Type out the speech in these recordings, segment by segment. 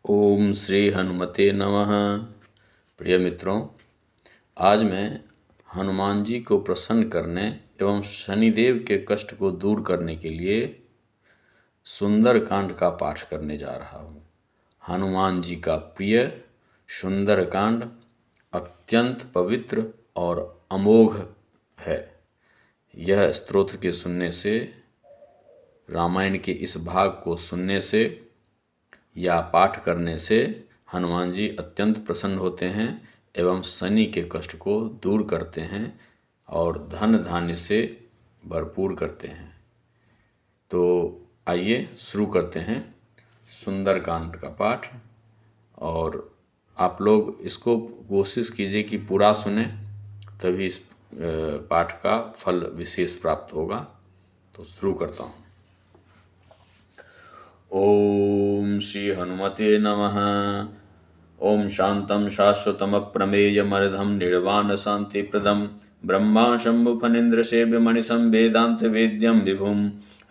ओम श्री हनुमते नमः। प्रिय मित्रों, आज मैं हनुमान जी को प्रसन्न करने एवं शनिदेव के कष्ट को दूर करने के लिए सुंदरकांड का पाठ करने जा रहा हूँ। हनुमान जी का प्रिय सुंदरकांड अत्यंत पवित्र और अमोघ है। यह स्तोत्र के सुनने से, रामायण के इस भाग को सुनने से या पाठ करने से हनुमान जी अत्यंत प्रसन्न होते हैं एवं शनि के कष्ट को दूर करते हैं और धन धान्य से भरपूर करते हैं। तो आइए शुरू करते हैं सुंदरकांड का पाठ। और आप लोग इसको कोशिश कीजिए कि पूरा सुने, तभी इस पाठ का फल विशेष प्राप्त होगा। तो शुरू करता हूँ। ओम श्री हनुमते नमः। ओम शांतं शाश्वतमप्रमेयमर्धं निर्वाण शांतिप्रदं ब्रह्मा शंभु फणीन्द्र सेव्यमणिशं वेदान्तवेद्यं विभुं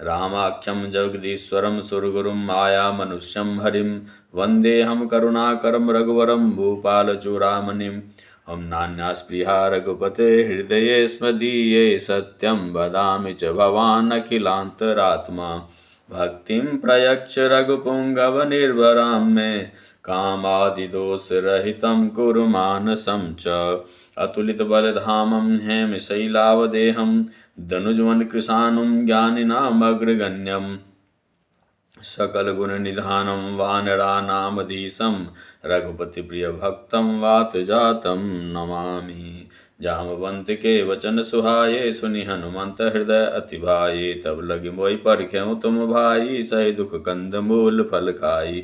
रामाख्यं जगदीश्वरं सुरगुरुं माया मनुष्यं हरिं वन्देऽहं करुणाकरं रघुवरं भूपालचूडामणिं। हम नान्यास्पृहा रघुपते हृदये स्मदीये सत्यं वदामि च भवान् अखिलान्तरात्मा। भक्तिं प्रयच्छ रघुपुंगव निर्भरां मे कामादिदोषरहितं कुरु मानसं च। अतुलितबलधामं हेमशैलावदेहं धनुजवनकृशानुं ज्ञानिनामग्रगण्यं सकलगुणनिधानं वानराणामधीशं रघुपतिप्रियभक्तं वातजातं नमामि। जामवंत के वचन सुहाये सुनि हनुमंत हृदय अति भाये। तब लगी मोहि परख्यउ तुम भाई सही दुख कंद मूल फल खाई।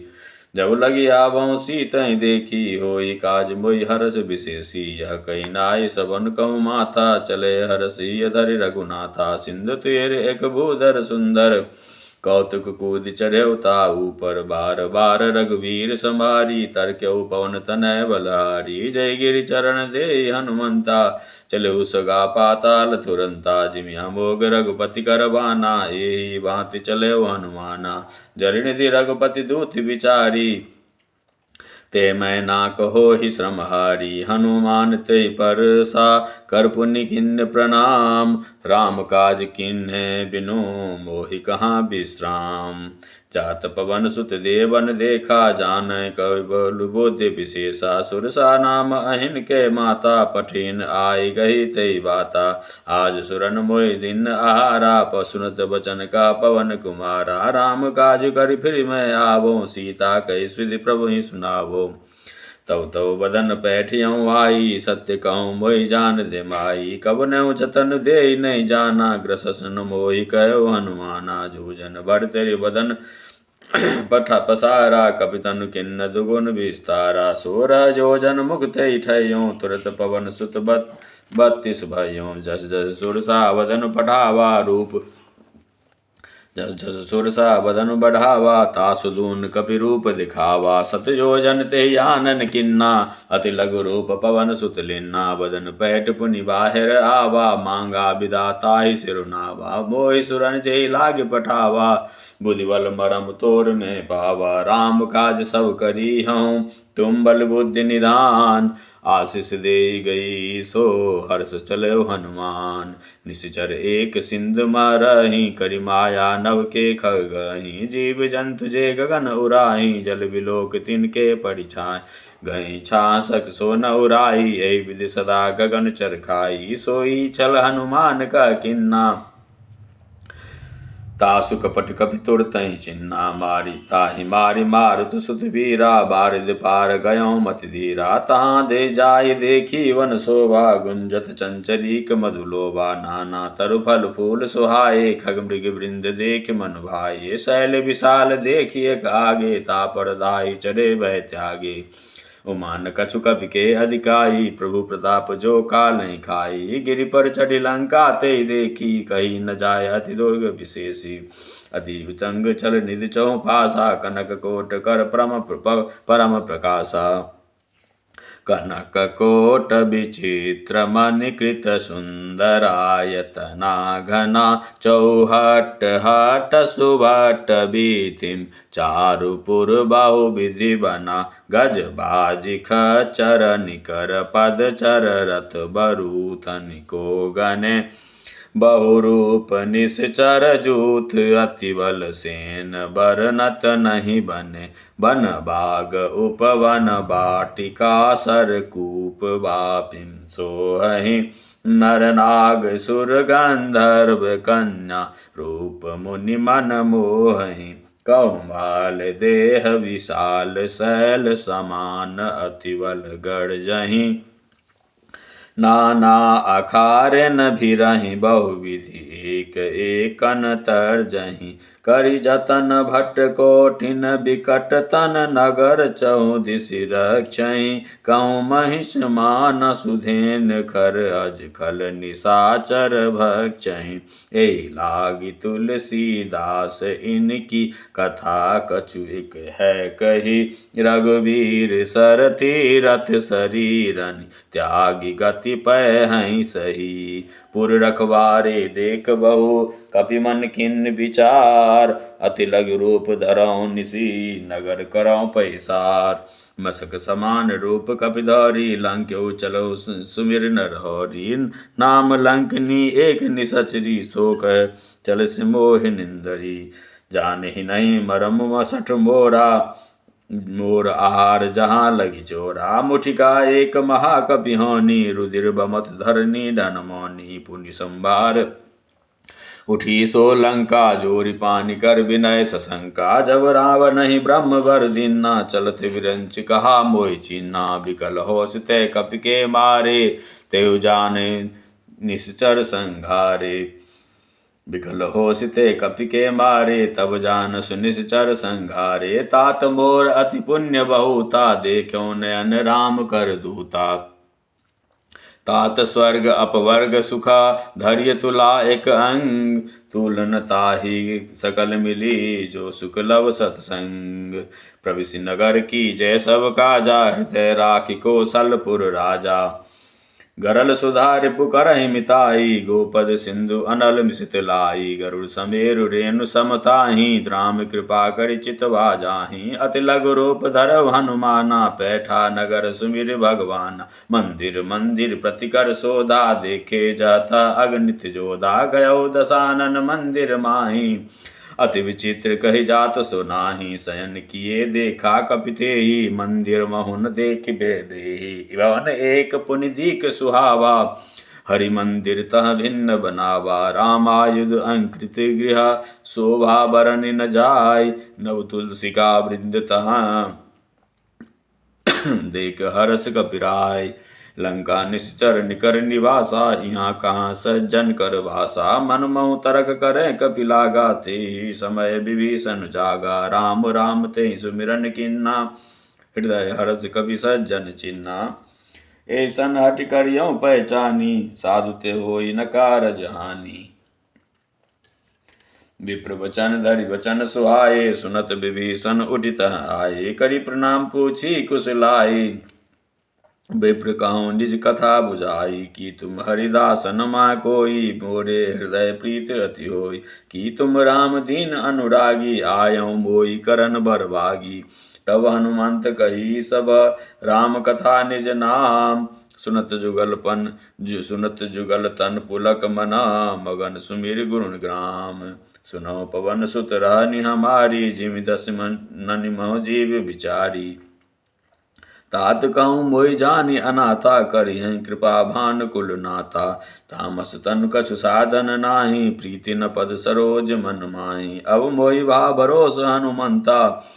जब लगी आवहु सीतहि देखी होई काज मोहि हरष विशेषी। यह कही नाई सबन कहूँ माथा चले हरषि धरि रघुनाथा। सिंधु तीर एक भूधर सुंदर कौतुक कूद चढ़ेउ ताऊ पर। बार बार रघुवीर संभारी तरक्यउ पवन तनय बलहारी। जय गिरि चरण दे हनुमंता चलेउ सगा पाताल तुरंता। जिमि अमोघ रघुपति कर बाना एहि भांति चलेउ हनुमाना। जरिनिधि रघुपति दूत विचारी ते मैं ना कहो ही श्रमहारी। हनुमान ते परसा कर पुनि किन्ह प्रणाम। राम काज किन्हे बिनु मोहि कहाँ विश्राम। जात पवन सुत देवन देखा जानै कवि बल बुद्धि विशेषा। सुरसा नाम अहिन के माता पठिन आई गई तई बाता। आज सुरन मोहि दिन आहारा पसुनत बचन का पवन कुमारा। राम काज करि फिर मैं आवो सीता कहि सुधि प्रभु ही सुनावो। तव तव बदन पैठियउ आई सत्य कहूँ मोहि जान दे माई। कबनहु जतन देई नहीं जाना ग्रसन मोहि कहो हनुमाना। जूझन भर तेरि बदन पठा पसारा कपि तनु किन्न दुगुन विस्तारा। 16 जोजन मुख तेहि ठइयों तुरत पवन सुत 32 भइयों। जस जस सुरसा वदन पठावा रूप जस जस सुरसा बदन बढ़ावा। तासु दून कपि रूप दिखावा। 7 योजन तेहि आनन किन्ना अति लघु रूप पवन सुत लिन्ना। बदन पैठ पुनि बाहिर आवा मांगा विदा ताहि सिरुनावा। मोहि सुरन जेहि लाग पठावा बुद्धि बल मरम तोर में पावा। राम काज सब करी हूँ तुम बल बुद्धि निधान। आशीष दे गई सो हर्ष चलो हनुमान। निश्चर एक सिंध मारही करि माया नव के खगहि। जीव जंतु जे गगन उड़ाही जल बिलोक तिनके परिछाय। गई छासक सो न उड़ाई यही विधि सदा गगन चरखाई। सोई छल हनुमान का किन्ना तासु कपट कपि तुरतहि चिन्ना। मारी ताहि मारी मारुत सुत वीरा बारिद पार गयों मति धीरा। तहाँ दे जाय देखी वन शोभा गुंजत चंचरीक मधुलोभा। नाना तरु फल फूल सुहाए खग मृग वृंद देख मन भाए। शैल विशाल देखिए आगे तापर दाई चढ़े भय त्यागे। उमान कछु कपि के अधिकाई प्रभु प्रताप जो काल नहीं खाई। गिरि पर चढ़ी लंका ते देखी कही न जाय अति दुर्ग विशेषी। अति विचंग चल निधि चौपासा कनक कोट कर परम प्रकाशा। कनक कोट विचित्र मणिकृत सुंदरायतना घना चौहट हट सुभट बीथिम चारुपुर बहुविधि बना गज बाजी खचर निकर पद चर रथ बरूथन को गने बहुरूप निश्चर जूथ अति बल सेन बरनत नहीं बने बन बाग उपवन बाटिका सरकूप बापिन सोहि नर नाग सुर गंधर्व कन्या रूप मुनि मन मोहि कौमाल देह विशाल शैल समान अति बल गढ़ जहीं नाना अखारेन भिरहि बहुविधि एक एकन तरजहि करि जतन भट्ट कोटिन बिकट तन नगर चहुदिसि रक्षहि कहूँ महिष मान सुधेन खर अज खल निशाचर भक्षहि एहि लागी तुलसीदास इनकी कथा कछु एक है कही रघुवीर सर तीरथ शरीरन त्यागी गति पै हैं सही पुर रखवारे देख बहु कपि मन किन विचार अति लघु रूप धरऊं निसी नगर करऊं पैसार मसक समान रूप कपिधारी लंक्यो चलो सुमिर नर हरि नाम लंकनी एक निसचरी शोक चल सिमोह निंदरी जाने ही नहीं मरम मसठ मोरा मोर आहार जहाँ लगी चोरा मुठिका एक महाकपि होनी रुधिर बमत धरनी धन मौनी पुण्य संभार उठी सो लंका जोरी पानी कर विनय सशंका जब रावण ही ब्रह्म वर दीना चलत विरंच कहा मोहि चीना विकल हो सिते कपि के मारे तेउ जाने निश्चर संघारे विकल हो सिते कपि के मारे तब जान सुनिश्चर संघारे तात मोर अति पुण्य बहुता देखो नयन राम कर दूता तात स्वर्ग अपवर्ग सुखा धैर्य तुला एक अंग तुलन ताहि सकल मिली जो सुख लव सत्संग प्रविशि नगर की जय सब काजा हृदय राखि कौशलपुर राजा गरल सुधा रिपु करहि मिताई गोपद सिंधु अनल मिसित लाई गरुड़ समेरु रेणु समताहि राम कृपा करि चितवा जाहि अति लघु रूप धरव हनुमाना पैठा नगर सुमिर भगवान मंदिर मंदिर प्रतिकर सोधा देखे जाता अगणित जोधा गयो दसानन मंदिर माही अति विचित्र कही जात सो नाही शयन किए देखा कपिते ही मंदिर महुन देख बेदेही भवन एक पुनिदीक सुहावा हरि मंदिर तह भिन्न बनावा रामायुध अंकृत गृह शोभा बरन न जाय नव तुलसी का वृंद तह देख हरस कपिराय लंका निश्चर निकर निवासा यहाँ कहाँ सज्जन कर भाषा मन महु तरक करे कपिलागा ते समय विभीषण जागा राम राम ते सुमिरन किन्ना हृदय हर्ष कवि सज्जन चिन्ना ऐसन हट करियो पहचानी साधु ते होई न कारज हानि विप्र वचन धरि वचन सुहाए सुनत विभीषण उठित आए करी प्रणाम पूछी कुशलाए विप्र कहूँ निज कथा बुझाई कि तुम हरिदास नमा कोई मोरे हृदय प्रीत अति होई कि तुम राम दीन अनुरागी आयऊ मोई करन बरभागी तब हनुमंत कही सब राम कथा निज नाम सुनत जुगल तन पुलक मना मगन सुमिर गुण ग्राम सुनो पवन सुत रहनि हमारी जिमि दस ननि मह जीव विचारी तात कहूँ मोहि जानि अनाथा करिहं कृपा भान कुल नाथा तामस तन कछु साधन नाही प्रीति न पद सरोज मन माही अब मोहि भा भरोस हनुमंता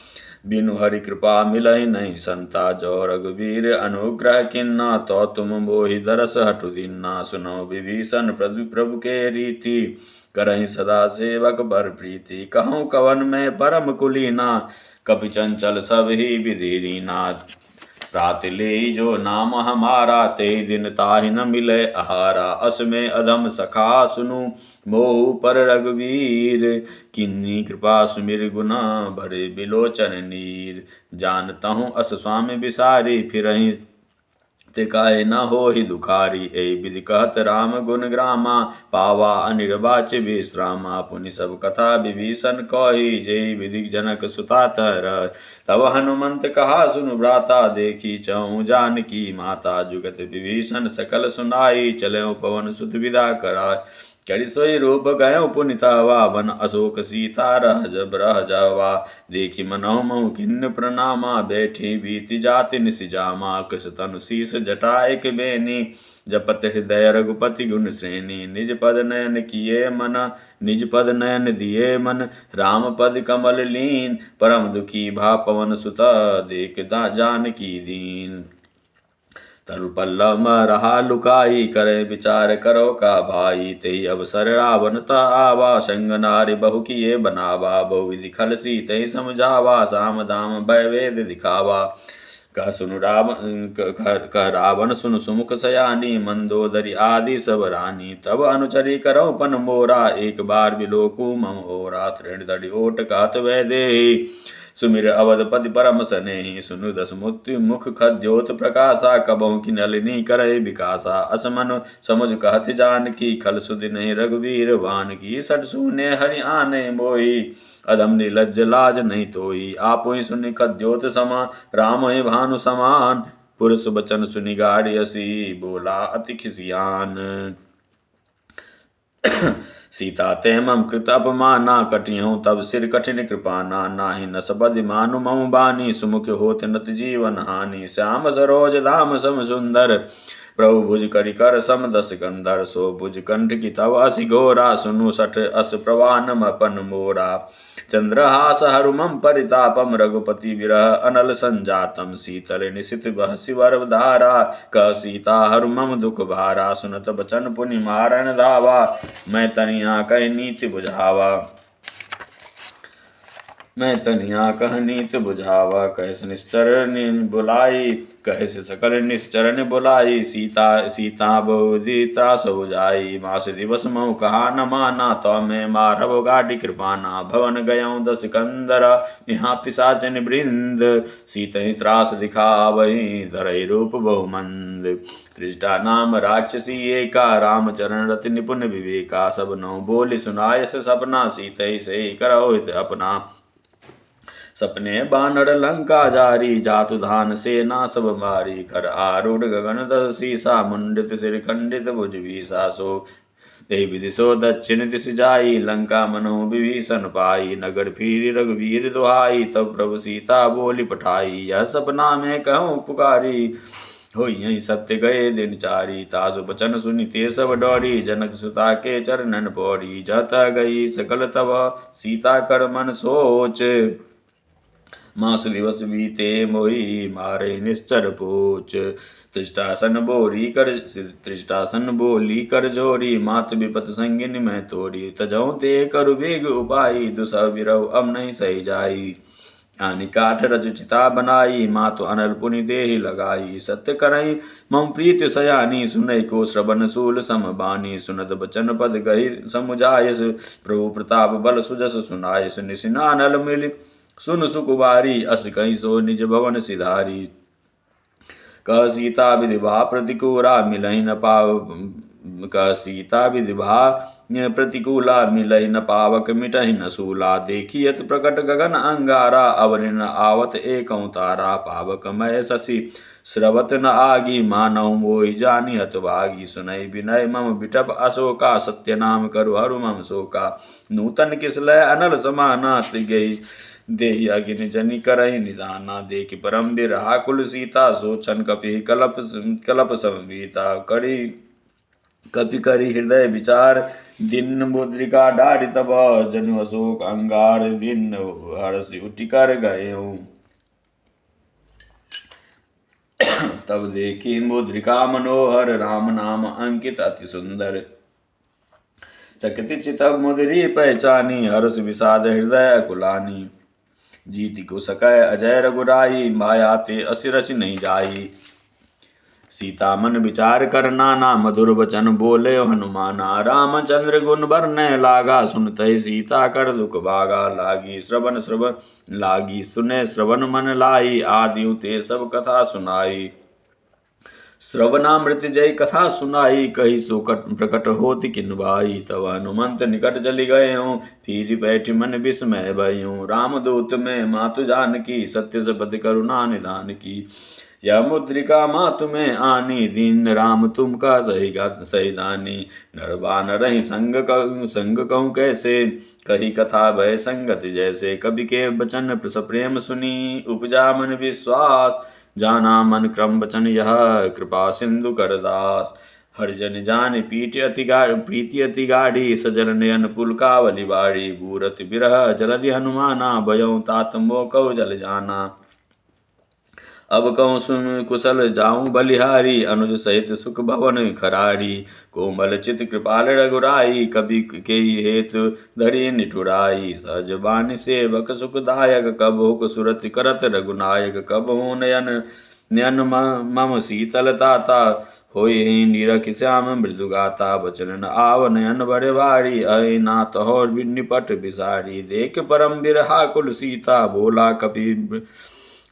बिनु हरि कृपा मिलहि नहीं संता जो रघुवीर अनुग्रह किन्ना तो तुम मोहि दरस हटु दीन्ना सुनो विभीषण प्रभु के रीति करहि सदा सेवक बर प्रीति कहूँ कवन में परम कुलीना कपि चंचल सब ही विधिरीना रात ले जो नाम हमारा ते दिन ताहि न मिले आहारा अस में अधम सखा सुनु मोहु पर रघुवीर किन्नी कृपा सुमिर गुना भरे बिलोचन नीर जानता हूँ अस स्वामी बिसारी फिरहि ते काहे न हो ही दुखारी। ए विधि कहत राम गुण ग्रामा, पावा अनिर्वाच विश्रामा। पुनि सब कथा विभीषण कही, जय विधि जनक सुता तर। तब हनुमंत कहा सुनु भ्राता, देखी चहु जानकी माता। जुगत विभीषण सकल सुनाई, चले पवन सुत विदा कराय। करि सोई रूप गयो पुनितावा, वन अशोक सीता रह जावा। देखी मनहु महु खिन्न प्रणामा, बैठी बीति जाति निस जामा। कृष तनु शीस जटा एक बेनी, जपत हृदय रघुपति गुण श्रेणी। निज पद नयन किए मन, निज पद नयन दिए मन। राम पद कमल लीन, परम दुखी भा पवन सुत। देख जानकी दीन, तरु पल्लव रहा लुकाई। करे विचार करो का भाई, तेई अवसर रावण ता आवा। संग नारी बहु किए बनावा, बहु विधि खल सीते समझावा। साम दाम भय वेद दिखावा, कह रावण सुन सुमुख सयानी। मंदोदरी आदि सब रानी, तब अनुचरी करो पन मोरा। एक बार बिलोकु मम ओरा, तृण तड़ी ओट कहत वै देहि। सुमिर अवधपति परम सनेहि, सुनु दस मुख खद्योत प्रकाशा। कबहु की नलिनी करे विकासा, असमन समुझ कहत जानकी। खल सुधि नहीं रघुवीर बानकी, सट सुने हरि आने मोहि। अधम निर्लज्ज लाज नहीं तोहि, आपहि सुनि खद्योत समा। राम ही भानु समान, पुरुष बचन सुनि गाड़ी असी। बोला अति खिसियान, सीता ते मम कृत अपमाना। कटिहूँ तब सिर कठिन कृपाना, नाहि न सबदि मानु मम बानी। सुमुख होत नत जीवन हानि, श्याम सरोज धाम सम सुंदर। प्रभु भुज करि कर सम दस कंधर, सो भुज कंठ की तव असि घोरा। सुनु सठ अस प्रवानम अपन मोरा, चंद्रहास हरु मम परितापम। रघुपति विरह अनल संजातम, शीतल निशित बहसि वर धारा। कह सीता हरु मम दुख भारा, सुनत बचन पुनि मारन धावा। मैं तनिया कह नीति बुझावा, मैं तनिया कह नीत बुझावा। कैस निश्चर बुलाई, कैस सकल निश्चरण बुलाई। सीता बहुदिता सब जाई, मास दिवस महु कहा न माना। तो मैं मारव गाढ़ी कृपाना, भवन गयऊँ दस कंदर। यहाँ पिशाचन वृंद, सीतहि त्रास दिखावही। धरई रूप बहुमंद, त्रिजटा नाम राक्षसी एका। रामचरण रति निपुण विवेका, सब नौ बोली सुनायस सपना। सीतहि से करौ हित अपना, सपने बानर लंका जारी। जातु धान सेना सब मारी, कर आरूढ़ गगन दस सीसा। मुंडित सिर खंडित भुज बीसा, सो ते विधि सो दक्षिण दिश जाई। लंका मनो विभीषण पाई, नगर फिर रघुवीर दुहाई। तब प्रभु सीता बोली पठाई, यह सपना में कहूँ पुकारी। हो यही सत्य गए दिन चारी, तासु बचन सुनि ते सब डोरी। जनक सुता के चरणन पौड़ी, जत गई सकल तब सीता कर मन सोच। मास दिवस बीते मोहि, मारे निश्चर पूछ। त्रिष्टासन बोली कर जोरी। मात विपत संगिन मैं तोरी, तजौ ते करु बेग उपाई। दुसह बिरहु अब नहीं सही जाई, आनि काठ रजुचिता बनाई। मातु अनल पुनि देहि लगाई, सत्य करई मम प्रीत सयानी। सुनई को श्रवण सूल सम बानी, सुनत बचन पद गही समुझायस। प्रभु प्रताप बल सुजस सुनायस, निसिना अनल मिल सुन सुकुबारी। अस कहीं सो निज भवन सिधारी, कह सीता विधिभा प्रतिकूला। मिलहि न पाव, कह सीता विधिभा प्रतिकूला। मिलहि न पावक मिटहि न सूला। देखियत प्रकट गगन अंगारा, अवरिन आवत एकौ तारा। पावक मय शशि स्रवत न आगी, मानव मोहि जानी हतभागी। सुनई विनय मम बिटप अशोका, सत्य नाम करु हरु मम शोका। नूतन किसलय अनल समाना, गई देहि अगिन जनि करहि निदाना। देखि परम बिरहा कुल सीता, सोचन कपि कलप समबीता। कपि करि हृदय विचार, दिन मुद्रिका डारि तब। जनु अशोक अंगार दिन, हर्षि उठि कर गएहूँ। तब देखी मुद्रिका मनोहर, राम नाम अंकित अति सुंदर। चकित चितब मुद्री पहचानी, हर्ष विषाद हृदय अकुलानी। जीति को सकय अजय रघुराई, माया ते असिरच नहीं जाई। सीता मन विचार कर नाना, मधुर वचन बोले हनुमाना। रामचंद्र गुण बरनय लागा, सुनते सीता कर दुख भागा। लागी सुने श्रवण मन लाई, आदियों ते सब कथा सुनाई। श्रवणामृत जय कथा सुनाई, कही सो प्रकट होति किन भाई। तब हनुमंत निकट चली गए हूँ, फिर बैठ मन विस्मय भयूँ। रामदूत में मातु जानकी, सत्य सपथ करुणा निधान की। यह मुद्रिका मातु में आनी, दीन राम तुम का सही दानी। नरबान रही संग कहूँ कैसे, कही कथा भय संगत जैसे। कवि के वचन सप्रेम सुनी, उपजा मन विश्वास। जाना मन क्रम वचन यह, कृपा सिंधु करदास। हरिजन जान प्रीति अति गाढ़ी, सजल नयन पुलकावली बाड़ी। बूरत बिरह जलधि हनुमाना, भयउ तात मोकौ जल जाना। अब कहूँ सुन कुशल जाऊँ बलिहारी, अनुज सहित सुख भवन खरारी। कोमल चित कृपाल रघुराई, कवि के हेतु धरि निठुराई। सहज बानी सेवक सुखदायक, कबहुक सुरत करत रघुनायक। कबहु नयन मम शीतलताता, होई निरख श्याम मृदु गाता। बचन न आव नयन बड़े भारी, अहि नाथ हो निपट बिसारी। देख परम बिरहा कुल सीता, बोला कपि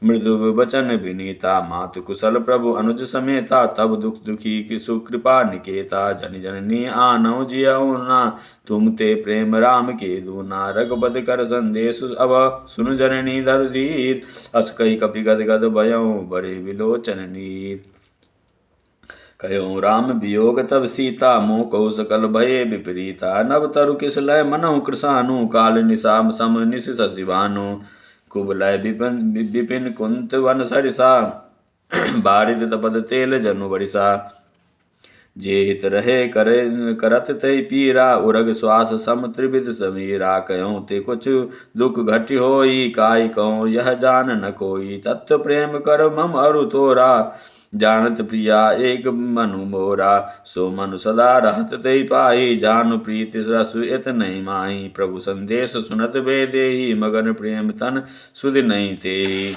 मृदु बचन विनीता। मातु कुशल प्रभु अनुज समेता, तब दुख दुखी की सुकृपा निकेता। जन जननी आनौ जियऊ ना, तुम ते प्रेम राम के दूना। रघुपति कर संदेश अब सुन जननी धरु धीर, अस कही कपि गद गद भयऊ बड़े विलोचन नीर। कहो राम वियोग तब सीता, मोह कहु सकल भये विपरीता। नभ तरु किस लय मनहु कृसानु, काल निसाम सम निश शशि भानु। कुबलय विपिन कुंत वन सरिसा, बारिद तपद तेल जनु बरिसा। जे हित रहे करत तय पीरा, उरग श्वास सम त्रिविध समीरा। कहूँ ते कुछ दुख घटि होई, काई कहूँ यह जान न कोई। तत्व प्रेम कर मम अरु तोरा, जानत प्रिया एक मनु मोरा। सो मनु सदा रहत तय पाई, जानु प्रीति रसु इत नहीं माही। प्रभु संदेश सुनत बेदेही, मगन प्रेम तन सुधि नहीं तेही।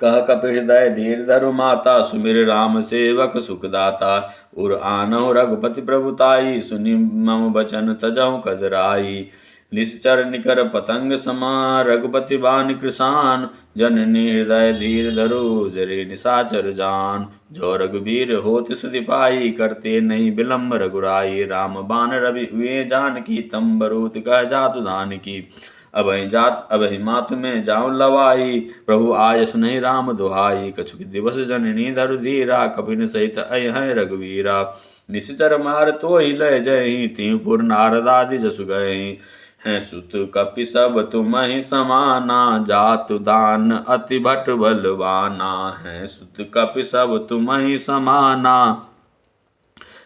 कह कपि हृदय धीर धरु माता, सुमिर राम सेवक सुखदाता। उर आनहु रघुपति प्रभुताई, सुनि मम बचन तजहु कदराई। निश्चर निकर पतंग समा, रघुपति बान कृसान। जननी हृदय धीर धरु, जरे निशाचर जान। जो रघुबीर होत सुधि पाई, करते नहीं विलम्ब रघुराई। राम बान रवि हुए जानकी, तम्बरूत कह जातु धान की। अबहि मातु में जाऊं लवाई, प्रभु आय सुनहि राम दुहाई। कछुक दिवस जननी धरु धीरा, कपिन सहित अयहै रघुवीरा। निश्चर मार तो ही लय जयहि, तिहु पुर नारदादि जसु गयहि। हैं सुत कपि सब तुमहि समाना, जातु दान अति भट बलवाना। हैं सुत कपि सब तुमहि समाना,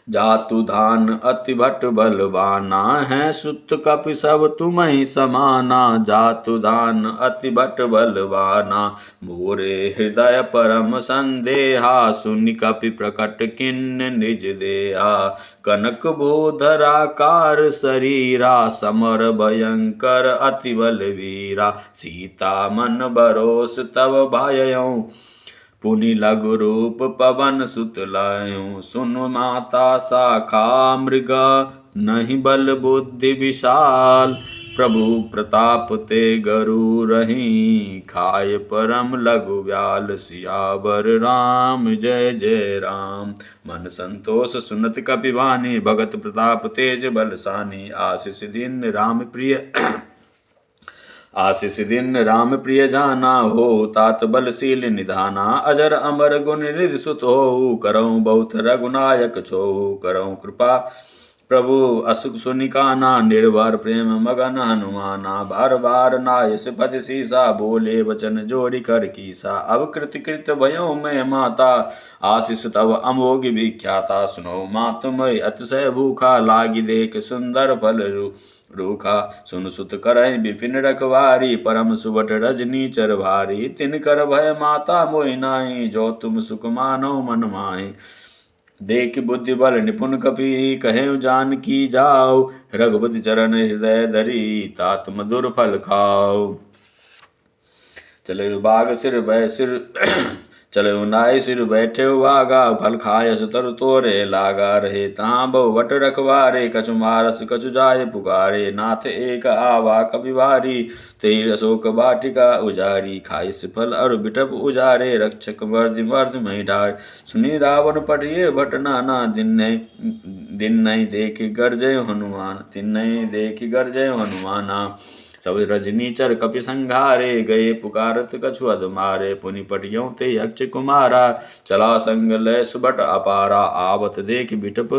जातु धान अति भट बलवाना। है सुत कपि सब तुम्हि समाना, जातु धान अति भट बलवाना। मोरे हृदय परम संदेहा, सुनि कपि प्रकट किन्न निज देहा। कनक भूधराकार शरीरा, समर भयंकर अति बलवीरा। सीता मन बरोस तब भयऊ, पुनि लघु रूप पवन सुत लायूं। सुनु माता शाखा मृगा, नहीं बल बुद्धि विशाल। प्रभु प्रताप ते गरु रही, खाय परम लघु व्याल। सियावर राम जय जय राम। मन संतोष सुनत कपि वानी, भगत प्रताप तेज बलसानी। आशीष दिन राम प्रिय जाना, हो तात बलशील निधाना। अजर अमर गुण निधि सुत हो, करऊँ बहुत रघुनायक छो। करऊँ कृपा प्रभु असुख सुनिकाना, निर्भर प्रेम मगन हनुमाना। बार बार नाय पद सीसा, बोले वचन जोड़ी कर कीसा। अब कृत भयों में माता, आशीष तब अमोघ विख्याता। सुनो मातुमय अतिशय भूखा, लागी देख सुंदर फल रूखा। सुन सुत करहि विपिन रखवारी, परम सुबट रजनी चर भारी। तिन कर भय माता मोहि नाहि, जो तुम सुख मानो मन माहि। देख बुद्धि बल निपुण कपि, कहें जानकी जाओ। रघुपति चरण हृदय धरी, तात मधुर फल खाओ। चले बाग सिर चलो नाय सिर बैठे वागा, फल खायस तरु तोरे लागा। रहे तहाँ बहु वट रखवारे, कछु मारस कछु जाय पुकारे। नाथ एक आवा कपि भारी, तेहि अशोक वाटिका उजारी। खाइस फल अरु बिटप उजारे, रक्षक मर्द मही डार। सुनी रावण पटिए भट नाना, दिन नहीं देखि गरजय हनुमान। दिन नहीं देखि गरजय हनुमाना। सब रजनीचर कपि संघारे, गए पुकारत कछु अध मारे। पुनि पटियों ते यक्ष कुमारा, चला संग लय सुबट अपारा। आवत देख बिटप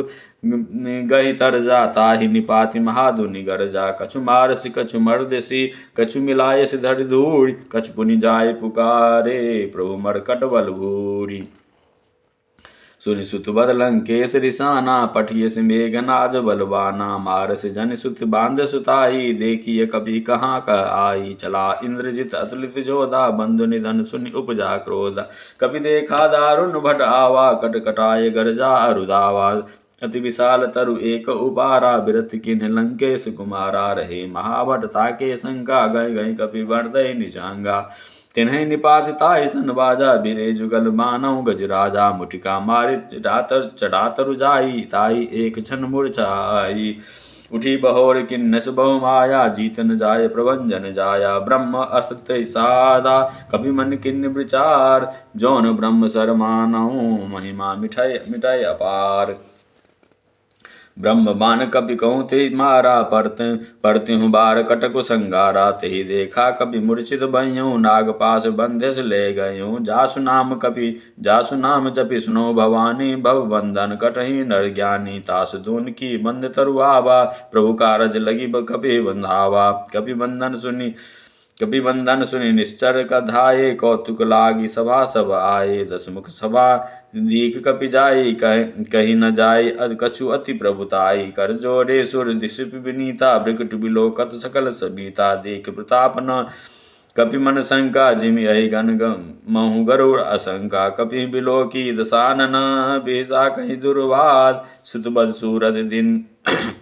गहि तर जा, ताहि निपाति महाधुनि गर जा। कछु मारसि कछु मर्दसि, कछु मिलायसि धरि धूड़ि। कछु पुनि जाय पुकारे, प्रभु मरकट बल भूरि। सुनि सुत बद लंकेश रिसाना, पठियस मेघनाद बलवाना। मारस जन सुत बांध सुताई, देखिय कपि कहाँ कह आई। चला इंद्रजित अतुलित जोधा, बंधु निधन सुनि उपजा क्रोध। कपि देखा दारुण भट आवा, कटकटाय गरजा अरुधावा। अति विशाल तरु एक उपारा, बिरथ किन्ह लंकेश कुमारा। रहे महाभट ताके शंका, गए गए कपि बरदई निजांगा। तिन्हि निपात ताहि सन बाजा, बिरे जुगल मानव गजराजा। मुटिका मारि चढ़ा तरु जाई, ताहि एक क्षण मूर्छा आई। उठी बहोर किन्नस बहु माया, जीत न जाय प्रभंजन जाया। ब्रह्म अस्त्र साधा, कपि मन किन्न विचार। जौन ब्रह्म सर मानहु, महिमा मिटाय अपार। ब्रह्म बान कपि कहूँ ते मारा, परत्यु बार कटकु संगारा। तेहि देखा कपि मूर्छित भयऊँ, नाग पास बंधस ले गयूँ। जासु नाम जपि सुनो भवानी, भव बंधन कटहि नर ज्ञानी। तास दून की बंध तरु आवा, प्रभु कारज लगी कपि बंधावा। कपि बंधन सुनि निश्चर कधाये, कौतुक लागी सभा सब आए। दसमुख सभा दीख कपि जाई, कही न जाय कछु अति प्रभुताई। कर जोड़े सुर दिशप विनीता, ब्रिकट बिलोकत सकल सबीता। देख प्रताप न कपि मन शंका, जिमि अहि गण महु गरुड़ असंका। कपि बिलो की दसानन, बेसा कहीं दुर्वाद। सुत बद सूरत दिन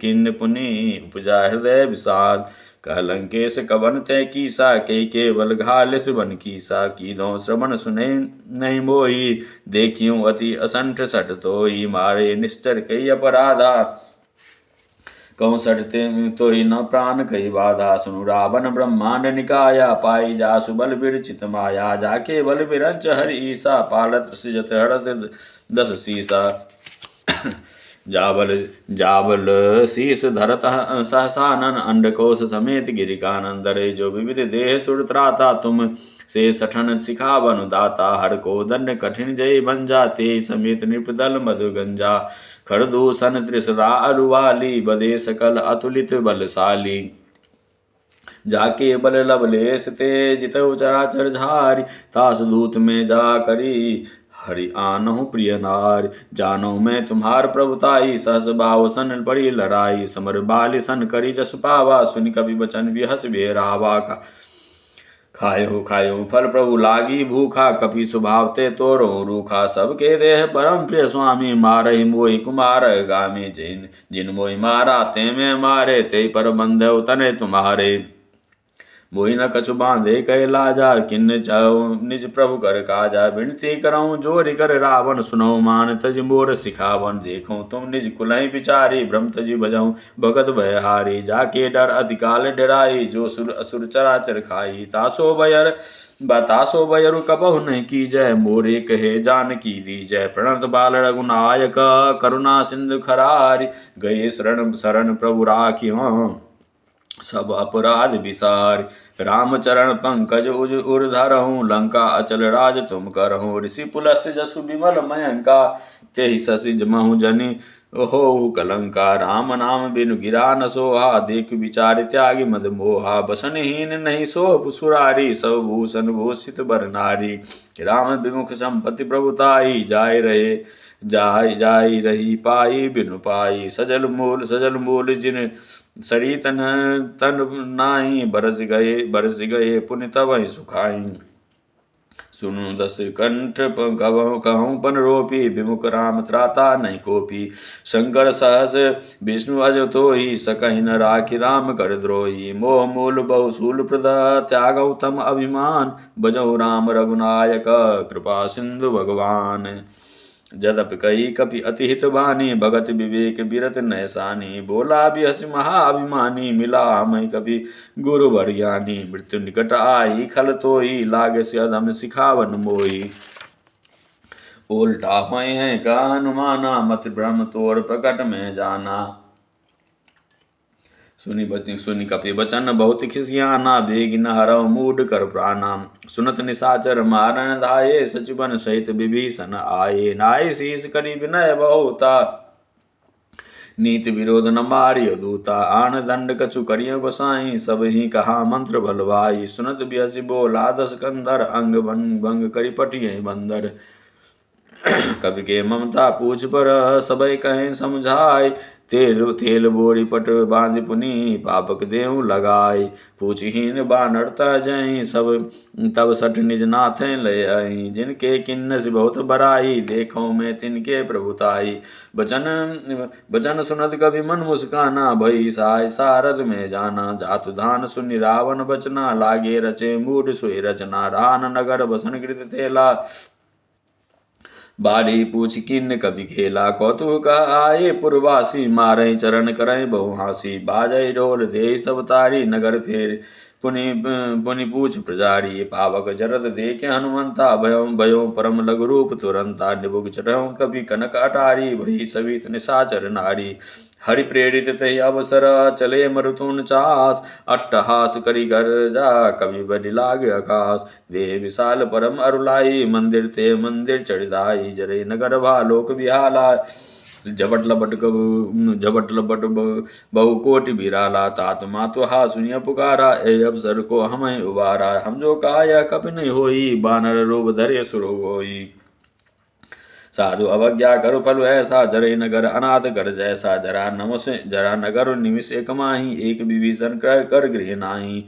किन्न पुनि, उपजा हृदय विषाद। कह लंकेश कवन तय कीसा, के केवल घालिस बन कीसा। कीधों श्रवण सुने नहीं मोही, देखियों अति असंठ सट तोही। मारे निश्चर कई अपराधा, कहूँ सटते तो ही न प्राण कई बाधा। सुनु रावण ब्रह्मांड निकाया, पाई जासु बल विरचित माया। जाके बल विरंच हरि ईसा, पालत सृजत हरत दस सीसा। जाबल शीस धरत सहसानन, अंडकोश समेत गिरिकानंदरे। जो विविध देह सुर त्राता, तुम से सठन सिखावन दाता। हर को दंड कठिन जय भंजा, ते समेत नृपदल मधु गंजा। खरदूषण त्रिसरा अरुवाली, बदे सकल अतुलित बलशाली। जाके बल लवलेश ते जितउ चराचर झारी। तास दूत में जा करी, हरि आनहु प्रिय नारी। जानो मैं तुम्हार प्रभुताई, सहस बाव सन बड़ी लड़ाई। समर बाल सन करी जस पावा, सुनि कवि बचन बिहस बेरावा। खायो फल प्रभु लागी भूखा, कपि स्वभाव ते तोरो रूखा। सबके देह परम प्रिय स्वामी, मारहि मोहि कुमार गामी। जिन मोहि मारा ते में मारे, ते पर बंधव तने तुम्हारे। मोहि न कछु बांधे कह लाजा, किन्न चाहो निज प्रभु कर काजा। विनती करऊँ जोरि कर रावण, सुनऊ मान तज मोर सिखावन। देखो तुम निज कुलहि विचारी, ब्रह्म तजि भजऊँ भगत भयहारी। जाके डर अधिकाल डराई, जो सुर असुर चराचर खाई। तासो बयरु कबहु नहीं कीजय, मोरे कहे जानकी दीजय। प्रणत बाल रघुनायक, करुणा सिंधु खरारी। गए शरण प्रभु राखियों, सब अपराध विसार। रामचरण पंकज उर धरहूँ, लंका अचल राज तुम करहूँ। ऋषि पुलस्त जसु विमल मयंका, तेहि शशि जमहु जनि हो कलंका। राम नाम बिनु गिरा न सोहा, देख विचार त्यागी मद मोहा। बसनहीन नहीं सो सुरारी, सब भूषण भूषित बर नारी। राम विमुख संपत्ति प्रभुताई, जाय रही पाई बिनु पाई। सजल मूल जिन सरी तन नाई, बरस गए पुनि तब सुखाई। सुनु दस कंठ कहूँ पन रोपी, विमुख राम त्राता नहीं कोपी। शंकर सहस विष्णु अज तोहि, सकहि न राखि राम कर द्रोही। मोह मूल बहुशूल प्रद त्यागौ तम अभिमान, बजौ राम रघुनायक कृपा सिंधु भगवान। जदपि कही कपि अति हित बानी, भगत विवेक बिरत नैसानी। बोला भी हसी महाअभिमानी, मिला हमें कभी गुरु वर ज्ञानी। मृत्यु निकट आई खल तोई, लागे से अधम सिखावन मोई। उल्टा हुए हैं का हनुमाना, मत ब्रह्म तोर प्रकट में जाना। सुनि कपि बचन बहुत खिसियाना, बेग न हरौ मूड कर प्राणा। सुनत निशाचर मारन धाये, सचिवन सहित विभीषण आये। नाय शीस करि विनय बहुता, नीति विरोध न मारियो दूता। आन दंड कछु करियो गोसाई, सब ही कहा मंत्र भलवाई। सुनत बिहसि बोला दस कंधर, अंग भंग करि पटिये बंदर। कवि के ममता पूछ पर, सबई कहें समझाई। तेल बोरी पट बांध पुनि, पापक देहु लगाई। पूछहीन बानर तजहि, सब तब सठ निज नाथ लय आई। जिनके किन्नस बहुत बराई, देखो मैं तिनके प्रभुताई। बचन सुनत कभी मन मुस्काना, भई सहाय सारद में जाना। जातु धान सुनि रावण बचना, लागे रचे मूड सोई रचना। रान नगर बसन कृत थेला, बाढ़ी पूछ किन्न कभी खेला। कौतुक आए पुरवासी, मारई चरण करई बहु हासी। बाजई ढोल दे सब तारी, नगर फेर पुनि पूछ प्रजारी। पावक जरद देखे हनुमंता, भयो परम लघु रूप तुरंता। निबुक चढ़ऊ कभी कनक अटारी, भई सवित निशाचर नारी। हरि प्रेरित तहि अवसर, चले मरुतुन चास। अट्टहास करि गर्जा, कवि बडि लाग आकाश। देह विशाल परम अरुलाई, मंदिर ते मंदिर चढ़िदाई। जरे नगर भालोक विहाला, झपट लपट बहु कोटि बिराला। तात मातु हा सुनिय पुकारा, ए अवसर को हमें उबारा। हम जो काया कपि नहीं होई, बानर रूप धरे सुर होई। साधु अवज्ञा करु फल ऐसा, जरे नगर अनाथ कर जैसा। जरा नगर निमिष एक माही, एक विभीषण कर गृह नाही।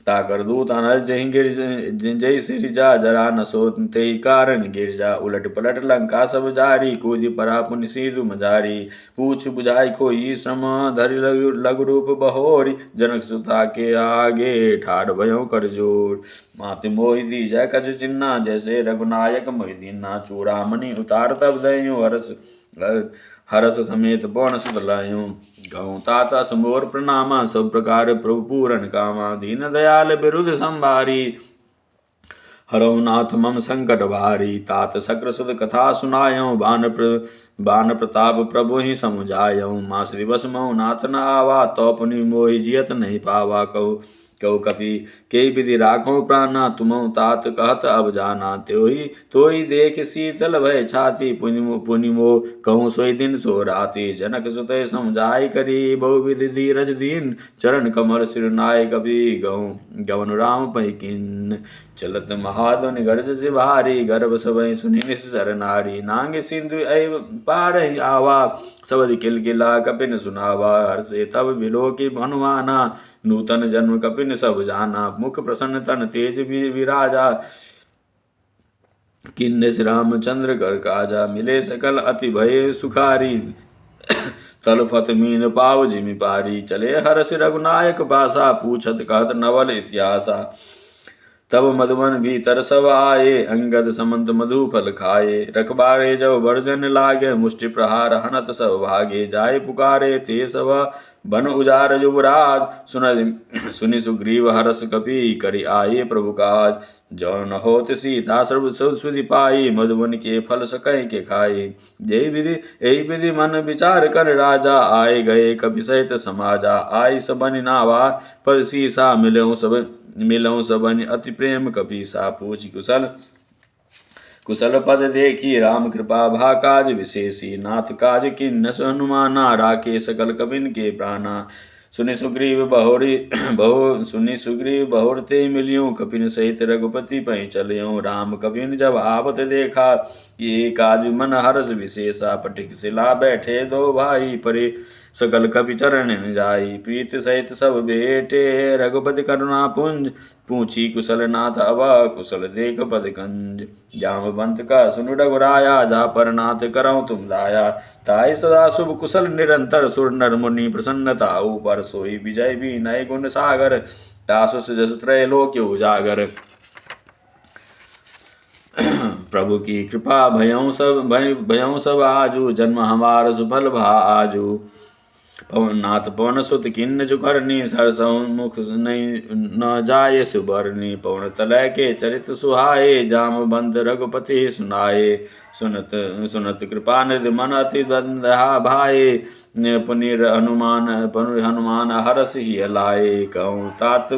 ताकर दूत अनल जय सिरजा, जरा न सो ते कारण गिरजा। उलट पलट लंका सब जारी, कूदि परा पुनि सीधु मजारी। पूछ बुझाई खोई श्रम, धरि लघु रूप बहोरी। जनक सुता के आगे, ठाड़ भयो कर जोर। माति मोहि दीजै कछु चिन्ना, जैसे रघुनायक मोहि दीन्ना। चूड़ामणि उतार तब दयो, हरस समेत पवन सुत लायो। कहूँ तात असमोर प्रणामा, सब प्रकार प्रभु पूरन कामा। दीन दयाल बिरुद संभारी, हरौ नाथ मम संकट भारी। तात शक्र सुत कथा सुनायो, बान प्रताप प्रभु ही समुझायो। मास दिवस महु नाथ न आवा, तो पुनि मोहि जियत नहीं पावा। कहु कपि के विधि राखो प्राणा, तुमहु तात कहत अब जाना। तोहि देख शीतल भय छाती, पुनि मोह कहूँ सोई दिन सो राती। जनक सुतय समझाई करी, बहु विधि धीरज दीन। चरण कमल सिर नाय कपि गवन राम पै किन्न। चलत महाध्वनि गर्ज भारी, गर्भ सबहि सुनि निश्चर नारी। नांग सिंधु ऐव पारहि आवा, सबद किलकिला कपिन सुनावा। हर्षे तब बिलोकि हनुमाना, नूतन जन्म कपिन सब जाना। मुख प्रसन्न तन तेज विराजा, किन्नस रामचंद्र कर काजा। मिले सकल अति भय सुखारी, तलफत मीन पाव जिमि पारी। चले हर्ष रघुनायक पासा, पूछत कहत नवल इतिहासा। तब मधुबन भीतर सब आए, अंगद समंत मधु फल खाए। रखबारे जब वर्जन लागे, मुष्टि प्रहार हनत सब भागे। जाय पुकारे ते सब बन उजार युवराज, सुनि सुग्रीव हरस कपि करि आये प्रभु काज। जौन होत सीता सर्व सुधि पाई, मधुबन के फल सकय के खाई। यही विधि मन विचार कर राजा, आए गए कपि सहित समाजा। आई सबनि नावा पद सीसा, मिलऊँ सबनि अति प्रेम कपीसा। पूछि कुशल पद देखी, राम कृपा भा काज विशेषी। नाथ काज किन्नस हनुमाना, राखे सकल कपिन के प्राणा। सुनि सुग्रीव बहुर ते मिलियों, कपिन सहित रघुपति पै चलियों। राम कपिन जब आवत देखा, ये काज मन हरस विशेषा। पटिक सिला बैठे दो भाई, परे सकल कपि चरण जाई। प्रीत सहित सब बेटे रघुपति करुणा पुंज, पूछी कुशल नाथ अवा कुशल देख पद कंज। जामवंत का सुनु रघुराया, जा पर नाथ करऊँ तुम दाया। ताई सदा शुभ कुशल निरंतर, सुर नर मुनि प्रसन्नता ऊपर। सोई विजय भी नय गुण सागर, तासु जस त्रय लोक उजागर। प्रभु की कृपा भयं सब आजू, जन्म हमार सुफल भाजू। नाथ पवन सुत किन्न जुकरनी, सरसौ मुख नहीं न जाय सुबरनी। पवन तलय के चरित सुहाए, जामवंत रघुपति सुनाए। सुनत सुनत कृपा निधि मन अति बंधा भाए। पुनि हनुमान हरस ही लाए। कहूँ तात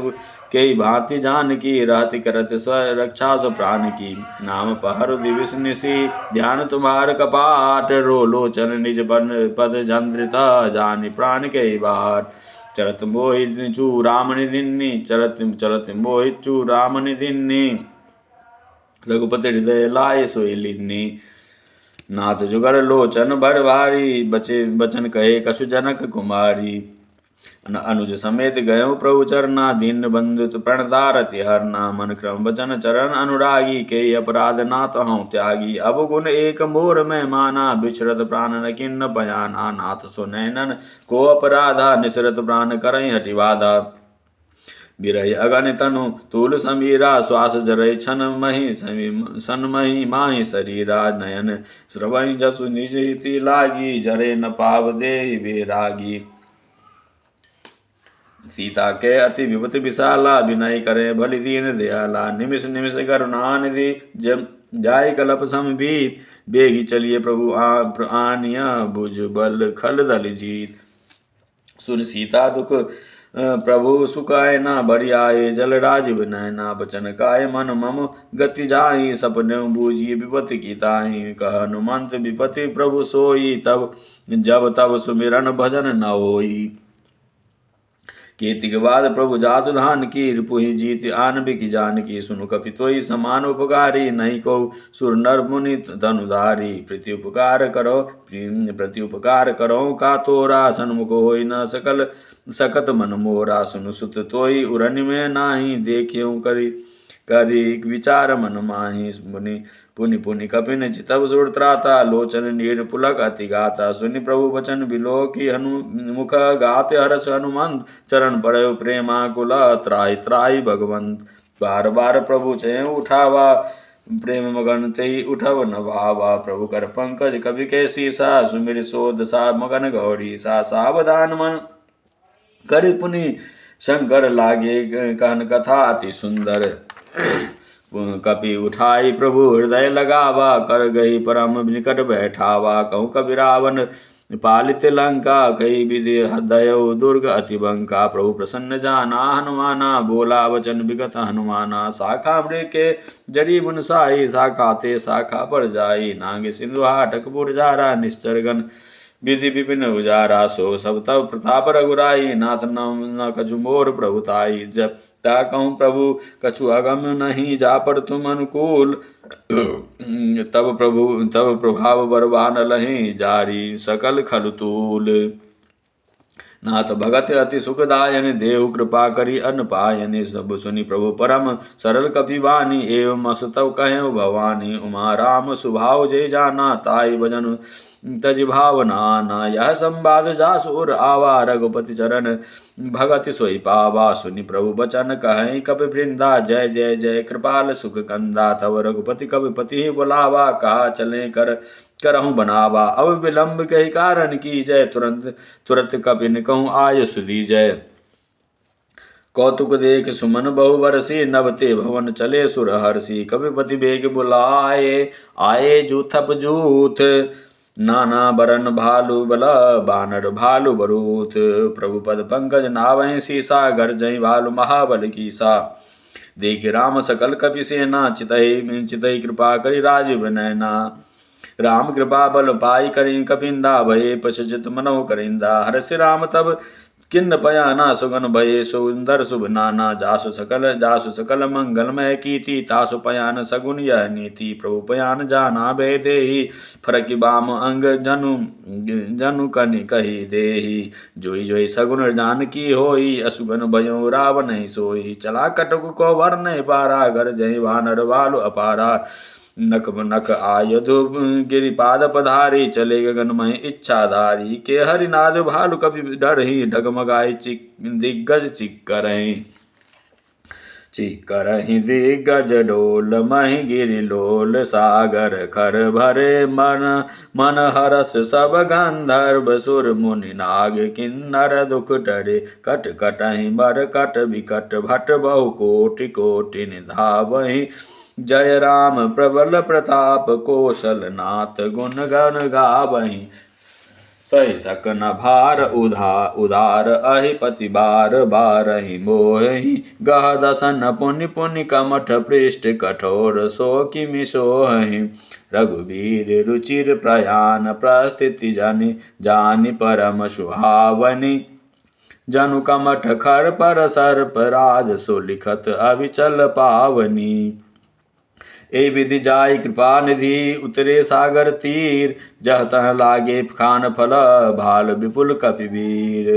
के भांति जानकी, रहति करत स्व रक्षा सो प्राण की। नाम पहरु दिविस निसी, ध्यान तुम्हार कपाट। रो लोचन निज पद जंद्रिता, जानि प्राण के बाट। चरत मोहि चू राम निधिन्नि, चरत मोहि चू राम निधिन्नि। रघुपति हृदय लाए सोई लीन्नि। नाथ जुगर लोचन भर भारी, बचे बचन कहे कछु जनक कुमारी। अनुज समेत गयो प्रभु चरना, दीन बंधु प्रणतारति हरना। मन क्रम वचन चरण अनुरागी, के अपराध नाथ हूँ त्यागी। अब गुण एक मोर में माना, बिछरत प्राण न किन्न बयाना। नाथ सो नैनन को अपराधा, निसरत प्राण करई हटि बाधा। बिरहि अगन तनु तूल समीरा, श्वास जरय छन मही माही शरीरा। नयन श्रवहि जसु निज हिति लागी, जरे न पाव देहि बेरागी। सीता के अति विपति विशाला, विनय करे भलि दीन दयाला। निमिष निमिष करुणानिधि, जाय कलप समभीत। बेगी चलिए प्रभु आनिया, भुज बल खल दल जीत। सुन सीता दुख प्रभु सुखाय ना, बरियाए जल राजीव नयना। बचन काय मन मम गति जाहि, सपने बूझी विपति की ताहि। कह हनुमंत विपति प्रभु सोई, तब जब तब सुमिरन भजन न होई। कीर्ति बाद प्रभु जातु धान की, रिपुहि जीत आन बिक जानकी। सुनु कपितोई समान उपकारी, नहीं को सुर नर मुनि धनुधारी। प्रति उपकार करो का तोरा, सन्मुख होई न सकल सकत मन मोरा। सुनु सुत तोई उरनि में नाही, देखियो करी विचार मन माही। पुनि पुनि कपिन चितव सुर त्राता, लोचन नीर पुलक अति गाता। सुनि प्रभु वचन बिलोकी, मुख गाते हरस हनुमंत। चरण पड़यो प्रेमाकुल, त्राहि त्राहि भगवंत। बार बार प्रभु चय उठावा, प्रेम मगन तेहि उठव न भावा। प्रभु कर पंकज कवि के सीसा, सुमिर सो दशा मगन गौरी सा। सावधान मन करि पुनि शंकर लागे, कहन कथा अति सुंदर। कपि उठाई प्रभु हृदय लगावा, कर गई परम निकट बैठावा। कहूँ कबि रावण पालित लंका, कई विधि दयो दुर्ग अति बंका। प्रभु प्रसन्न जाना हनुमाना, बोला वचन विगत हनुमाना। शाखा मृग के जड़ी मुन साई, शाखा ते शाखा पर जाई। नाग सिंधु हाटक पुर जारा, निश्चर गण विधि विपिन उजारा। सो सब तब प्रताप रघुराई, नाथ न कछु मोर प्रभुताई। जब ता कहूँ प्रभु कछु अगम नहीं, जा पर तुम अनुकूल। तब प्रभाव बरबान लहि, जारी सकल खल तूल। नाथ भगत अति सुखदायन, देहु कृपा करी अन्न पायन। सब सुनि प्रभु परम सरल कपिवानी, एवं अस तब कहें भवानी। उमा राम सुभाव जय जाना, ताई भजन तज भावना। यह संवाद जासुर आवा, रघुपति चरण भगति सोई पावा। सुनि प्रभु बचन कहें कपि वृंदा, जय जय जय कृपाल सुख कंदा। तब रघुपति कपिपति बुलावा, कहा चले करहूँ बनावा। अब विलंब कही कारण की जय, तुरंत कपिन कहूँ आय सुधी जय। कौतुक देख सुमन बहु बरसी, नभते भवन चले सुर हर्षि। कपिपति बेग बुलाए, आए जूथप जूथ। नाना बरन भालु बल, बानर भालु बरूथ। प्रभु पद पंकज नावहि सीसा, गर्जहि भालु महाबल कीसा। देख राम सकल कपि सेना, चितहि कृपा करि राजीव नैना। राम कृपा बल पाई करि कपिंदा, भये पश्चित मनहु करिंदा। हर्षि राम तब किन्न पयाना सुगन भये सुंदर शुभ नाना जासु सकल मंगलमय कीति तासु पयान सगुन यह नीति प्रभु पयान जाना बे देहि फरकि बाम अंग जनु जनु कनि कही देहि जोई जोई सगुन जान की होई असुगन भयो रावण नहीं सोई चला कटक को वर नहीं पारा घर जय वानर वालु अपारा नक नक आयुधु गिरिपाद पधारी चले गगनमय इच्छाधारी के हरिनाद भालु कवि डरहि डगमगाई दिग्गज चिक्करहि दिग्गज डोल महि गिरिलोल सागर खर भरे मन हरस सब गंधर्व सुर मुनि नाग किन्नर दुख टरे कट कटहि बर कट विकट भट बहु कोटि कोटि निधावहि जय राम प्रबल प्रताप कौशल नाथ गुण गण गावहि सही सकन भार उदार अहिपति बार बारहि मोहि गह दसन पुनि पुनि कमठ पृष्ठ कठोर सो किमि सोहि रघुवीर रुचिर प्रयान प्रस्थिति जानि परम सुहावनि जनु कमठ खर पर सर्प राज सुलिखत अविचल पावनी ए विधि जाय कृपा निधि उतरे सागर तीर जह तह लागे खान फल भाल विपुल कपिवीर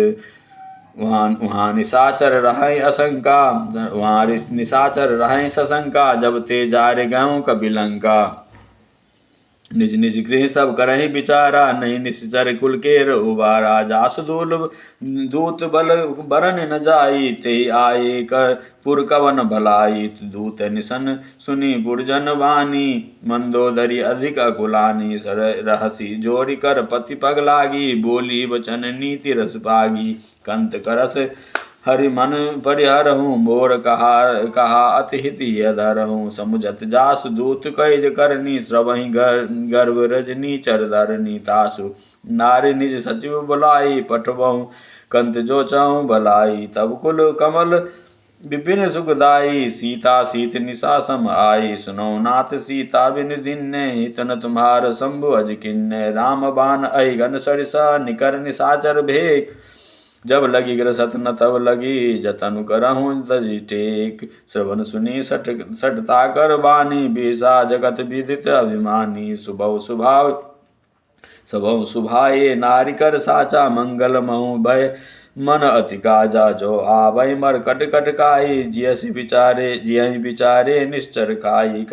वहाँ निशाचर रहें असंका वहाँ निशाचर रहें सशंका जब ते जारे गऊँ कपिलंका निज निज गृह सब करहि विचारा नहीं निश्चर कुल केर उबारा जासु दूत बल बरन न जाई ते आए कर पुर कवन भलाई दूत निशन सुनी पुरजन वाणी मंदोदरी अधिक अकुलानी सर रहसी जोरी कर पति पग लागी बोली वचन नीति रस पागी कंत करस हरि मन परिहरहूँ मोर कहा अति हित यधरहूँ समुझत जासु दूत कैज करनी श्रवहि गर्भ रजनी चरधरनी तासु नारी निज सचिव बुलाई पठबहु कंत जो चाहूँ भलाई तब कुल कमल विपिन सुखदाई सीता सीत निशा सम आई सुनो नाथ सीता बिन दिन्ने तन तुम्हार शंभु अज किन्ने राम बाण अहि घन सरिसा निकर निशाचर भेक जब लगी ग्रसत न तब लगी जतन करहूँ तजी टेक श्रवण सुनी सटता कर बानी बीसा जगत विदित अभिमानी सुभव सुभाए नारी कर साचा मंगल महु भय मन अति काजा जो आवै मर कट कटकाई जियसि विचारे निश्चर काई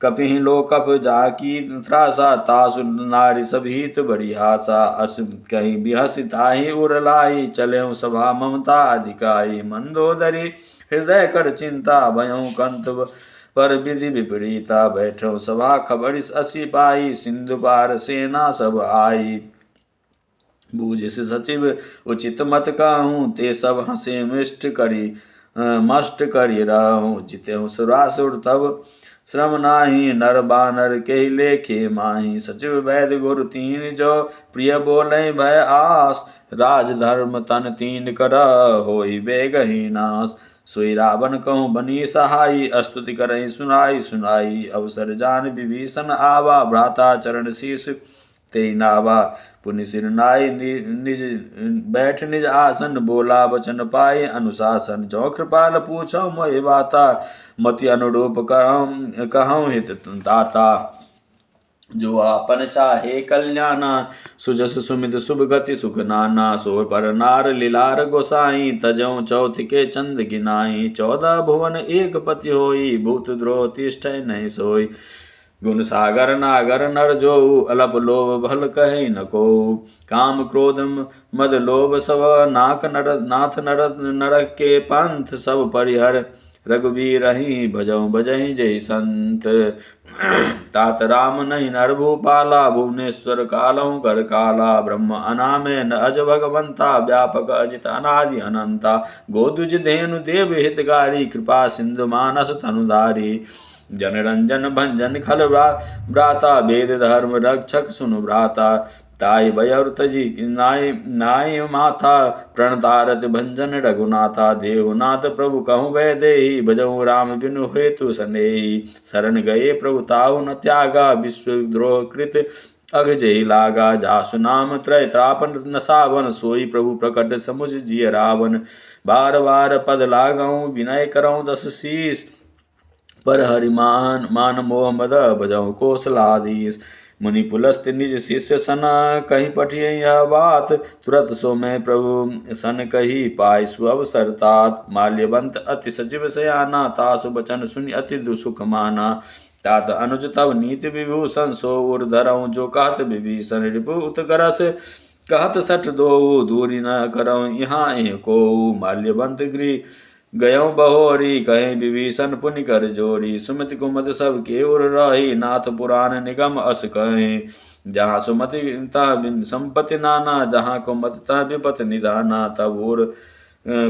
कपिहि लो कप जाकी त्रासा तासु नारी सभीत बड़ी हासा अस कहीं बिहस ताहि उरलाई चले सभा ममता अधिकाई मंदोदरी हृदय कर चिंता भयं कंत पर विधि विपरीता बैठो सभा खबरिस असी पाई सिंधु पार सेना सब आई बूझिस सचिव उचित मत कहूँ ते सब हंसे मष्ट करी रहूँ जिते सुरासुर तब श्रम नाही नर बानर के लेखे माही सचिव वैद्य गुरु तीन जो प्रिय बोले भय आस राज धर्म तन तीन कर होई बेगही नाश सोई रावण कहूँ बनी सहाई अस्तुति करई सुनाई अवसर जान विभीषण आवा भ्राता चरण शीश ते नावा पुनि सिर नाई निज बैठ निज आसन बोला वचन पाए अनुशासन जो कृपाल पूछो मोहि बाता मति अनुरूप कहूँ हित दाता जो आपन चाहे कल्याणा सुजस सुमित शुभ गति सुख नाना सो पर नार लीलार गोसाई तजौ चौथ के चंद गिनाई 14 भुवन एक पति होई भूत द्रोह तिष्ठ नहीं सोई गुण सागर नागर नर जो अलप लोभ भल कहे न को काम क्रोध मद लोभ सब नाथ नरक के पंथ सब परिहर रघुवीर ही भजहि जय संत तात राम नहीं नर भूपाला भुवनेश्वर कालहु कर काला ब्रह्म अनामे न अज भगवंता व्यापक अजित अनादि अनंता गोदुज धेनु देव हितकारी कृपा सिंधु मानस तनुधारी जनरंजन भंजन खल भ्राता वेद धर्म रक्षक सुनु भ्राता ताई भयर तजी नाय माथा प्रणतारत भंजन रघुनाथा देहुनाथ प्रभु कहूँ वै देहि भजहु राम बिनु हेतु सनेहि शरण गए प्रभु ताहु न त्यागा विश्व द्रोह कृत अग जय लागा जासु नाम त्रय त्रापन नसावन सोई प्रभु प्रकट समुझ जिय रावण बार बार पद लागऊं विनय करऊं दस शीस पर हरिमान मान मोह मद बजाऊं कौशलाधीश मुनि पुलस्त निज शिष्य सना कहीं पठिए यह बात तुरत सो मैं प्रभु सन कही पाय सुअवसर तात माल्यवंत अति सजीव सयाना तासु बचन सुनि अति दुसुख माना तात अनुज तव नीति विभूषण सो उर धरऊं जो कहत विभीषण रिपु उत्करस कहत सठ दो दूरी न करऊं यहाँ को माल्यवंत गृह गयो बहोरी कहीं विभीषण पुनि कर जोरी सुमति कुमत सब के उर रही नाथ पुराण निगम अस कहें जहाँ सुमति तहाँ संपत्ति नाना जहाँ कुमत तहाँ विपत निदाना तब उर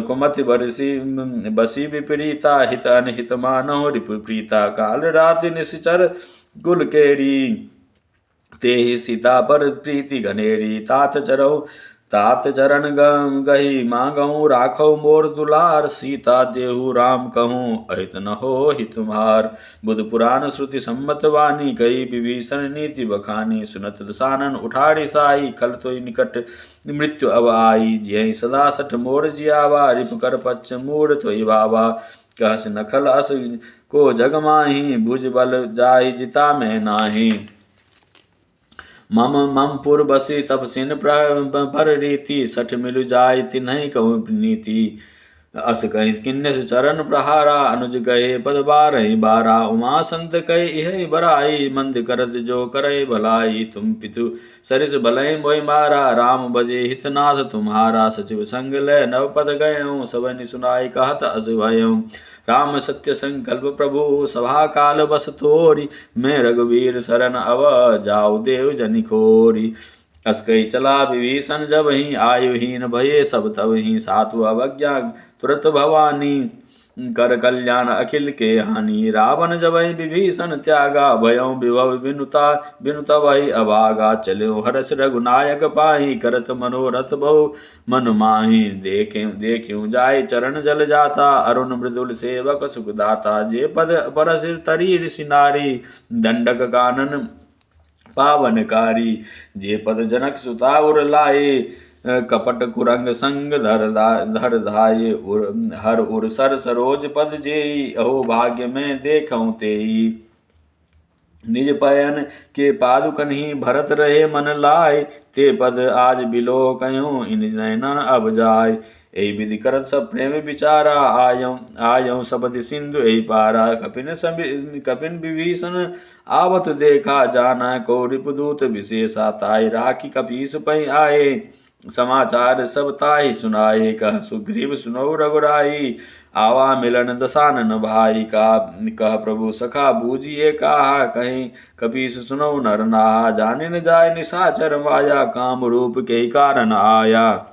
कुमति बसी विपरीता हित अनहित मानव रिपु प्रीता काल राति निश्चर कुल केरी ते सीता पर प्रीति घनेरी तात चरण गही मांगहूँ राखो मोर दुलार सीता देहु राम कहूँ अहित न हो हि तुम्हार बुध पुराण श्रुति सम्मत वाणी कही विभीषण नीति बखानी सुनत दसानन उठाड़ी साई खल तो निकट मृत्यु अब आई जिय सदा सठ मोर जियावा रिप कर पच्च मूड तो भावा कहस नखल अस को जग माही भुज बल जाहि जिता में नाही मम पुर बसी तपसिन पर रीति सठ मिलु जाय तिन्हि कहूँ नीति अस कहि किन्नस चरण प्रहारा अनुज गए पद बारहि बारा उमा संत कहे इह बराई मंद करत जो करे भलाई तुम पितु सरिस भलई मोहि मारा राम बजे हितनाथ तुम्हारा सचिव संग लय नव पद गये सबनि सुनाई कहत अस भयऊँ राम सत्य संकल्प प्रभु सभा काल बस तोरी मैं रघुवीर शरण अव जाऊ देव जनि खोरी अस कही चला विभीषण जब ही आयुहीन भये सब तब ही सातु अवज्ञा तुरत भवानी कर कल्याण अखिल के हानि रावण जब विभीषण त्यागा भयं विभव बिनुता वही अभागा चलो हरस रघुनायक पाही करत मनोरथ बहु मन माही देख्यूं जाय चरण जल जाता अरुण मृदुल सेवक सुखदाता जे पद परस तरी ऋषि नारी दंडक कानन पावनकारी जे पद जनक सुता उर लाए कपट कुरंग संग धर धाये हर उर सर सरोज पद जेई अहो भाग्य में देखऊं तेई निज पयन के पादुकन ही भरत रहे मन लाय ते पद आज बिलो कयूं इन नैनन अब जाय एहि विधि करत सब प्रेम विचारा आयं सबद सिंधु एहि पारा कपिन विभीषण आवत देखा जाना को रिपुदूत विशेषा ताई राखी कपीस पै आए समाचार सब ताहि सुनाए कह सुग्रीव सुनो रघुराई आवा मिलन दसानन भाई का कह प्रभु सखा बूझिए कहा कहीं कपीस सुनो नर नाहा जाने न जाय निशाचर माया काम रूप के कारण आया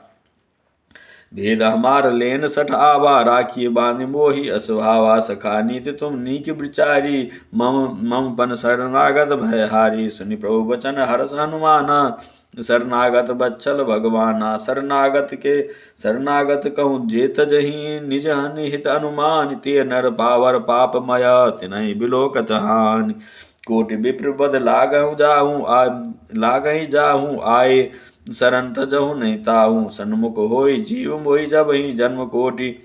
भेद हमार लेन सठ आवा राखिए बांध मोहि असुभावा सखा नीति तुम नीक विचारी मम पन शरणागत भयहारी सुनि प्रभु वचन हरस हनुमाना शरणागत बच्छल भगवाना शरणागत कहूँ जे तजहि निज निहित अनुमान ते नर पावर पापमय तिनहि बिलोकत हानि कोटि विप्र बद लागहि जाहूँ आए शरण तजहु नहीं ताहू सन्मुख होई जीव मोहि जब ही जन्म कोटि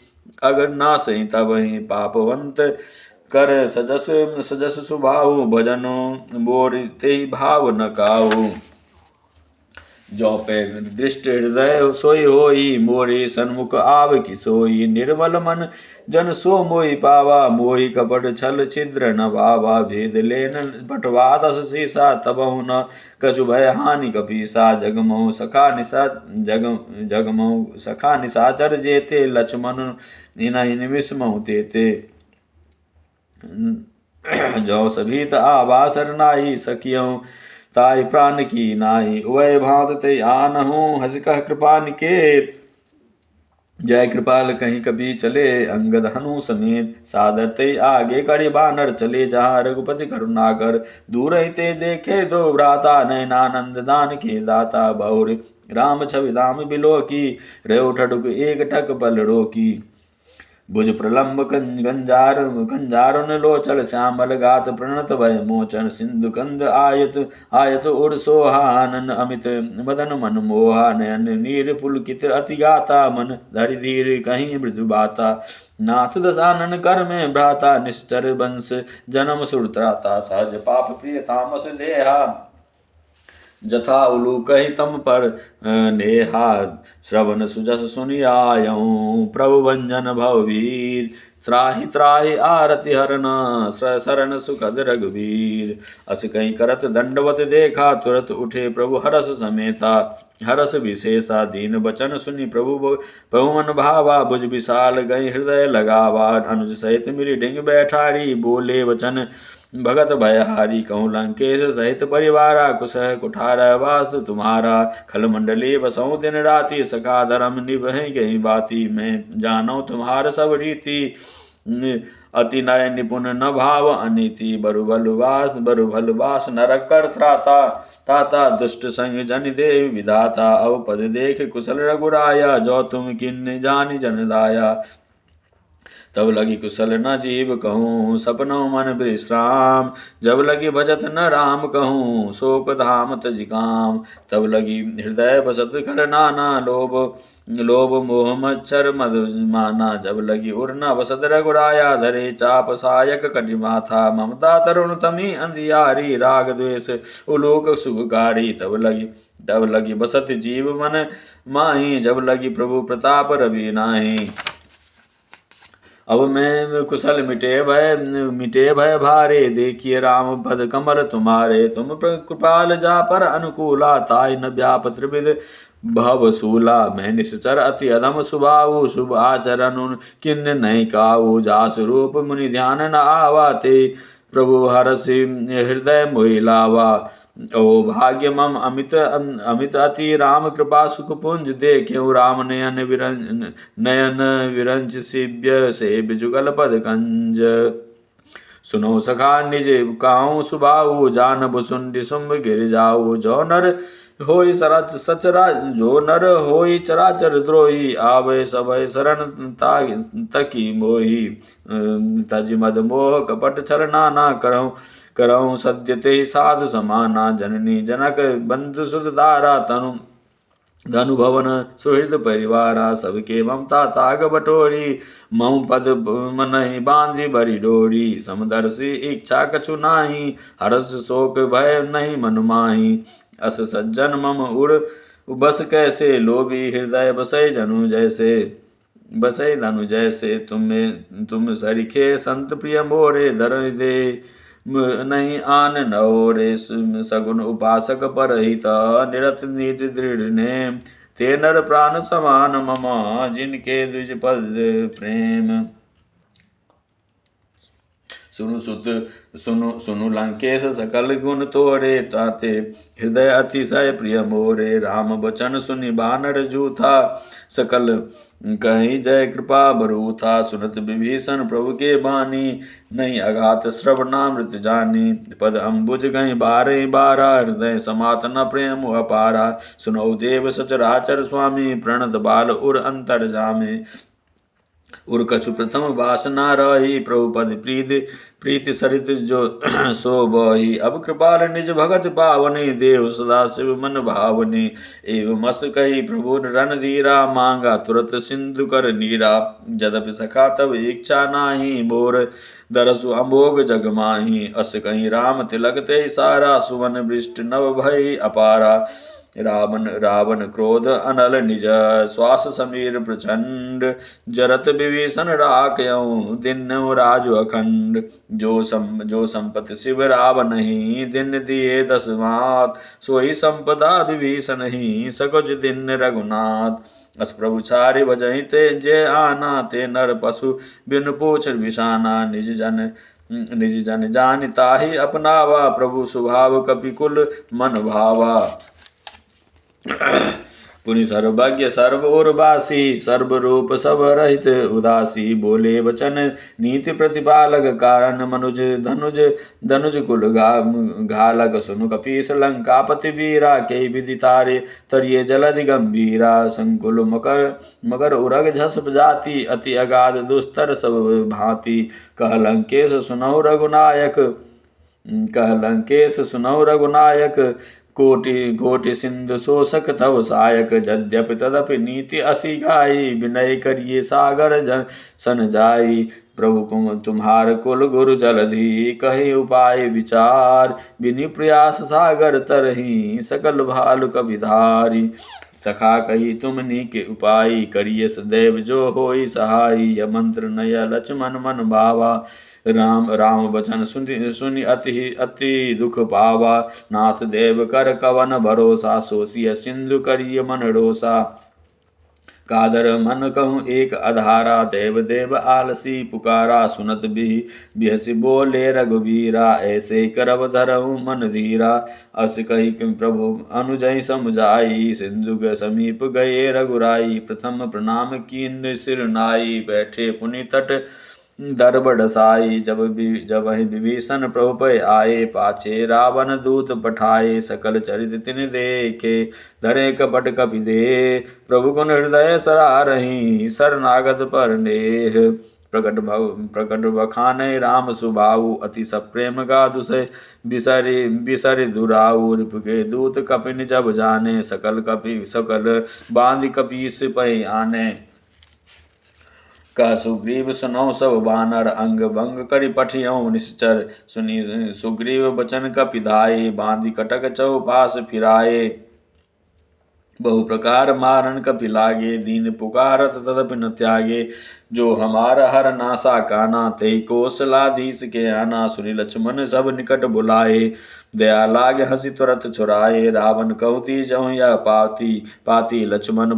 अगर ना सही तब ही पापवंत कर सजस सुभाऊ भजनो मोर ते भाव न काऊ जो पे दृष्ट हृदय सोई होई मोरे सन्मुख आव की सोई निर्मल मन जन सो मोहि पावा मोहि कपट छल छिद्र न भावा भेद लेन पटवा दस सीसा तबहु न कछु भय हानि कपीसा जगमोह सखा निशाचर जेते लक्ष्मण इनहि विस्महु तेते जो सभीत आवा सरनाई सखियों ताई प्राण की नाई वह भांत ते आनहूँ हस कह कृपा निकेत जय कृपाल कहीं कभी चले अंगद हनु समेत सादर ते आगे कड़ी बानर चले जहाँ रघुपति करुणाकर दूर ही ते देखे दो भ्राता नयनानंद दान के दाता बहुर राम छवि धाम बिलो की रेव ठडुक एक टक पल रोकी भुज प्रलम्ब कंजारुन लोचल श्यामल गात प्रणत भय मोचन सिंधु कंद आयत आयत उर सोहानन अमित मदन मन मोहा नयन नीर पुलकित अति गाता मन धरि धीर कहीं मृदु बाता नाथ दशानन कर में भ्राता निश्चर वंश जन्म सुर त्राता सहज पाप प्रिय तामस देहा जथा उलू कही तम पर नेहा श्रवण सुजस सुनि आयऊं प्रभु भंजन भववीर त्राहि त्राहि आरति हरना शरण सुखद रघुवीर अस कहीं करत दंडवत देखा तुरत उठे प्रभु हरस समेता हरस विशेषा दीन बचन सुनि प्रभु मन भावा भुज विशाल गई हृदय लगावा अनुज सहित मेरी डिंग बैठारी बोले वचन भगत भयहारी कहूँ लंकेश सहित परिवारा कुशह कुठारा वास तुम्हारा खल मंडली बसऊँ दिन राति सखा धर्म निभह गई बाती मैं जानो तुम्हार सब रीति अति नय निपुण न भाव अनिति बरु वास नरक कर त्राता ताता दुष्ट संग जन देव विधाता अवपद देख कुशल रघुराया जो तुम किन जानि जन दाया तब लगी कुशल न जीव कहूँ सपनों मन विश्राम जब लगी भजत न राम कहूँ शोक धाम तजिकाम तब लगी हृदय बसत कर नाना लोभ मोह मच्छर मद माना जब लगी उड़ना बसत रघुराया धरे चाप सायक कटिमा था ममता तरुण तमी अंधियारी राग द्वेष उलोक सुखकारी तब लगी बसत जीव मन माही जब लगी प्रभु प्रताप रवि नाही अब मैं कुशल मिटे भय भारे देखिए राम पद कमर तुम्हारे तुम कृपाल जा पर अनुकूला ताई न व्याप त्रिविध भवसूला मैं निश्चर अति अधम सुभाऊ शुभ आचरण किन्न नहीं काऊ जास रूप मुनि ध्यान न आवा ते प्रभु हरसि हृदय मोहि लावा ओ भाग्य मम अमित अति राम कृपा सुख पुंज देख्यु राम नयन विरंच शिव्य से बिजुगल पद कंज सुनो सखा निज काहू सुबाऊ जान भुसुंडि शुंभ गिर जाऊ जो नर होई चराचर द्रोही आवे सबय शरण तकी मोही तज मद मोह कपट छल नाना करऊँ सद्य ते साधु समाना जननी जनक बंधु सुत दारा तनु धनु भवन सुहृद परिवारा सबके ममता ताग बटोरी मऊ पद मनहि बांधि भरी डोरी समदर्शी इच्छा कछु नाही हर्ष शोक भय नहीं मन माही अस सज्जन मम उड़ बस कैसे लोभी हृदय बसै जनु जैसे तुम सरिखे संत प्रिय मोरे धर दे नहीं आन नोरे सगुन उपासक परहित निरत निज दृढ़ ने ते नर प्राण समान मम जिनके द्विज पद प्रेम सुनु लंकेश सकल गुण तोरे ताते हृदय अतिशय प्रिय मोरे राम बचन सुनि बानर जूथा सकल कहीं जय कृपा बरू था सुनत विभीषण प्रभु के बानी नहीं अघात श्रवणामृत जानी पद अम्बुज गई बारे बारा हृदय समात न प्रेम अपारा सुनो देव सचराचर स्वामी प्रणत बाल उर अंतर जामे उर कछु प्रथम वासना रही प्रभुपद प्रीति सरित जो सो बही अब कृपाल निज भगत पावनी देव सदा शिव मन भावनी एवं मस्त कही प्रभु रणधीरा मांगा तुरत सिंधु कर नीरा जदपि सखा तब इच्छा नाही मोर दरसु अमोघ जग माही अस कहीं राम तिलक ते सारा सुवन वृष्ट नव भय अपारा रावण क्रोध अनल निज श्वास समीर प्रचंड जरत विभीषण राख्यऊँ दिन राजु अखंड जो संपत शिव रावण ही दिन दिए 10 मात सोई संपदा विभीषण ही सकुच दिन रघुनाथ अस प्रभु छारे बजहि ते जय आना ते नर पशु बिन पूछ विषाना निज जन जान ताहि अपनावा प्रभु स्वभाव कपिकुल मन भावा पुनि सर्वज्ञ सर्व उर्वासी सर्वरूप सब रहित उदासी बोले वचन नीति प्रतिपालक कारण मनुज धनुज धनुज कुल घालक सुनु कपीस लंकापति वीरा के विदितारे तरिये जलधि गंभीरा संकुल मकर मकर उरग झस जाति अति अगाध दुस्तर सब भांति कह लंकेश सुनहु रघुनायक कह लंकेश सुनहु रघुनायक कोटि कोटि सिंधु शोषक तव सायक यद्यपि तदपि नीति असी गाई विनय करिए सागर जन सन जाई प्रभु कुम तुम्हार कुल गुरु जलधि कहे उपाय विचार बिनि प्रयास सागर तरही सकल भालु कविधारी सखा कही तुम नीके उपाय करिए सदैव जो होई सहाय यह मंत्र नय लक्ष्मण मन भावा राम राम वचन सुनि अति दुख पावा नाथ देव कर कवन भरोसा सोसिय सिंधु करिय मन रोसा कादर मन कहूँ एक अधारा देव देव आलसी पुकारा सुनत बिहसी बोले रघुबीरा ऐसे करब धरहु मन धीरा अस कही प्रभु अनुजय समझाई सिंधु के समीप गए रघुराई प्रथम प्रणाम कीन सिर नाई बैठे पुनि तट दरबड़ साई जब विभीषण प्रभु पे आए पाछे रावण दूत पठाए सकल चरित तिन देखे धरे कपट कपि दे प्रभु गुण हृदय सरा रही शरणागत पर नेह प्रकट बखाने राम सुभाऊ अति सप्रेम गाधु से बिसरि दुराऊ रिपु के दूत कपिन जब जाने सकल बांधि कपीस पै आने का सुग्रीव सुनौ सब बानर अंग भंग करि पठियौ निश्चर सुनि सुग्रीव बचन कपिधाये बांधि कटक चौपास फिराए बहु प्रकार मारन कपि लागे दीन पुकारत तदपि न त्यागे जो हमारा हर नासा काना ते कौशलाधीश के आना सुनि लक्ष्मण सब निकट बुलाए दया लाग हंसी तुरत छुराए रावण कहती जहु या पाती लक्ष्मण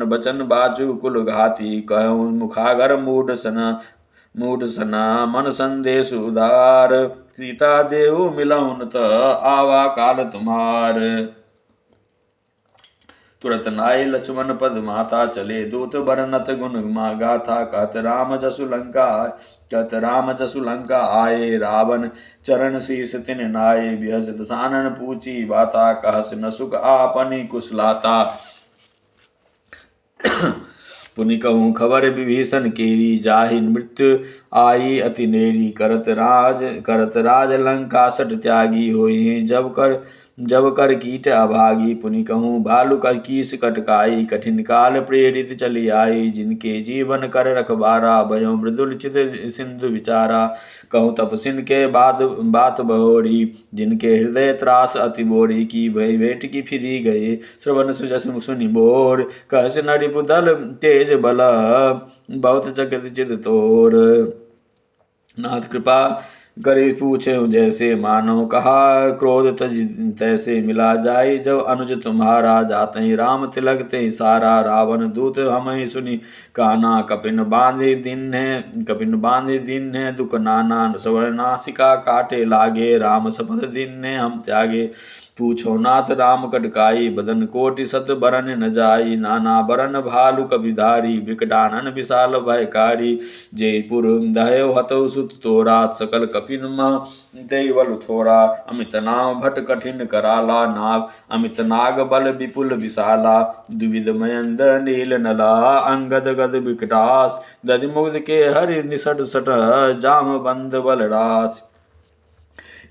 बचन बाजू कुल घाती कहूँ मुखागर मूढ़ सना मन संदेश उदार सीता देव मिलौन त आवा काल तुम्हार तुरत नाय लक्ष्मण पद माता चले दूत बरनत गुण मा गाथा कहत राम जसु लंका आए रावण चरण शीस तिन नाये बिहस दसानन पूछी बाता कहस न सुख आपनी कुशलाता पुनि कहूँ खबर विभीषण केरी जाहि मृत्यु आई अति नेरी करत राज लंका सट त्यागी होई जब कर कीट अभागी पुनि कहूँ भालु का कीस कटकाई कठिन काल प्रेरित चली आई जिनके जीवन कर रखबारा भयो मृदुल चित सिंधु विचारा कहूँ तपसिन के बात बहोरी जिनके हृदय त्रास अति बोरी की भय भेट की फिरी गए श्रवण सुजस सुनि मोर कहस नरिपुदल तेज बल बहुत जगत चित तोर नाथ कृपा करे पूछे जैसे मानो कहा क्रोध तज तैसे मिला जाए जब अनुज तुम्हारा जाते ही राम तिलक ते सारा रावण दूत हम ही सुनी काना कपिन बांधे दिन है दुख नाना सवर नासिका काटे लागे राम सपथ दिन ने हम त्यागे पूछो नाथ राम कटकाई बदन कोटि सत बरन न जाई नाना बरन भालु कविधारी विकटानन विशाल भयकारी जयपुर दहयो हतो सुत तोरा सकल कपिन देवल थोरा अमित नाम भट कठिन कराला नाग अमित नाग बल विपुल विशाला द्विविध मयंद नील नला अंगद गद विकटास दधि मुग्ध के हरि निसट सट जाम बंद बलरास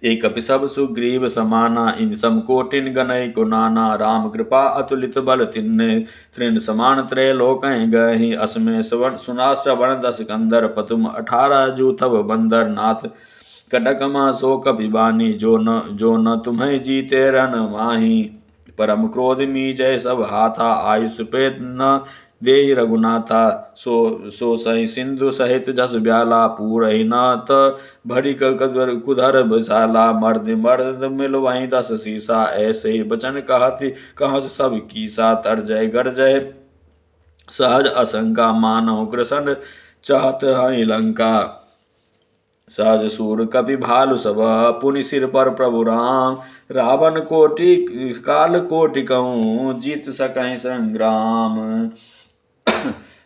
एक सब सुग्रीव समाना इन सम कोटिन गनय को नाना राम कृपा अतुलित बल तिन्ने तृण समान त्रय लोकं गहि असमय सुना श्रवण दस कंदर पतुम 18 जूथव बंदर नाथ कटकमा सो कपिबानी जो न तुम्हें जीते रन माही परम क्रोध मी जय सब हाथा आयुष पेत न देहि रघुनाथा सो सही सिंधु सहित जस ब्याला पूरहि नाथ भरी कुधर बसाला मर्द मिल वहीं 10 सीसा ऐसे ही बचन कहत सब कीसा तर जय गर जय सहज असंका मानव कृष्ण चाहत हई लंका सहज सूर कपि भालु सब पुनि सिर पर प्रभु राम। रावण कोटि काल कोटि कहूँ जीत सकहि संग्राम।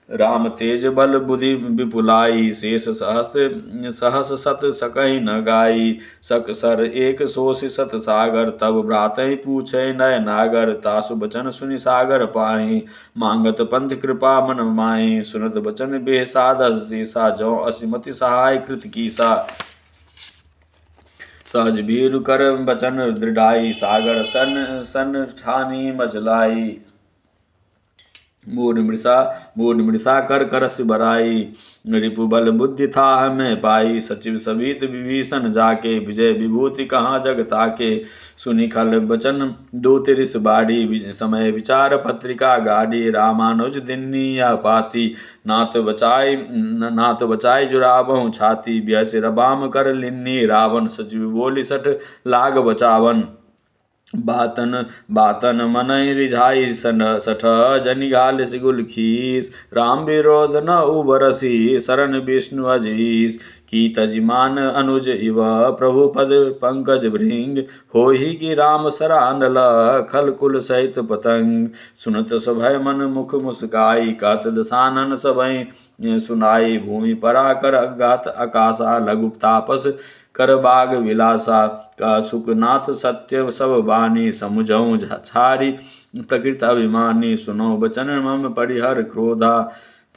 राम तेज बल बुद्धि विपुलाई शेष सहस सत सकहि न गाई। सक सर एक सोष सत सागर तब भ्रातहि पूछे नय नागर। तासु बचन सुनि सागर पाहि मांगत पंथ कृपा मन माहि। सुनत बचन बेह साधस सीसा जौ असिमति सहाय कृत कीसा। सहज वीर कर बचन दृढ़ाई सागर सन सन ठानी मचलाई। मूढ़ मृषा कर करस बराई। रिपु बल बुद्धि था हमें पाई। सचिव सवित विभीषण जाके विजय विभूति कहाँ जग ताके। सुनि खल बचन दूत ऋष बाड़ी समय विचार पत्रिका गाड़ी। रामानुज दिन्नी या पाती ना तो बचाई जुराबहु छाती। ब्यस रबाम कर लिन्नी रावण सचिव बोली सठ लाग बचावन। बातन मनहि रिझाई सठ जनिगाल सिगुल खीस। राम विरोध न उबरसी शरण विष्णु अजीस। की तजिमान अनुज इव प्रभु पद पंकज भृंग। होहि की राम सरानल खल कुल सहित पतंग। सुनत सभय मन मुख मुस्काई कहत दसानन सबहि सुनाई। भूमि पराकर अज्ञात आकाशा लघु तापस कर बाग विलासा। का सुखनाथ सत्य सब बानी समुझऊ छारी प्रकृत अभिमानी। सुनो बचन मम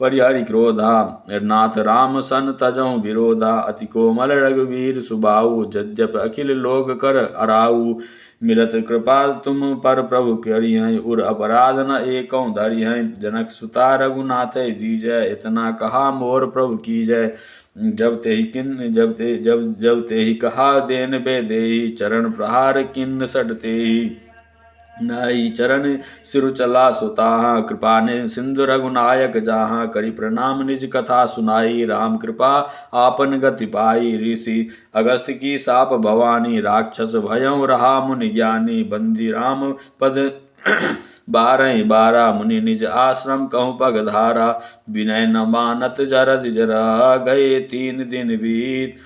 परिहरि क्रोधा नाथ राम सन तजऊ विरोधा। अति कोमल रघुवीर सुबाऊ यद्यप अखिल लोक कर अराऊ। मिलत कृपा तुम पर प्रभु करिहै उर अपराध न एकौ धरिहै। जनक सुता रघुनाथ दीजै इतना कहा मोर प्रभु कीजै। जब ते ही कहा देन बे देही चरण प्रहार किन्न सटते ही। नाई चरण सिरु चला सुताहा कृपा ने सिंधु रघुनायक जहाँ। करी प्रणाम निज कथा सुनाई राम कृपा आपन गति पाई। ऋषि अगस्त की साप भवानी राक्षस भयं रहा मुनि ज्ञानी। बंदी राम पद 12 मुनि निज आश्रम कहूँ पग धारा। विनय न मानत जरद जरा गए 3 दिन बीत।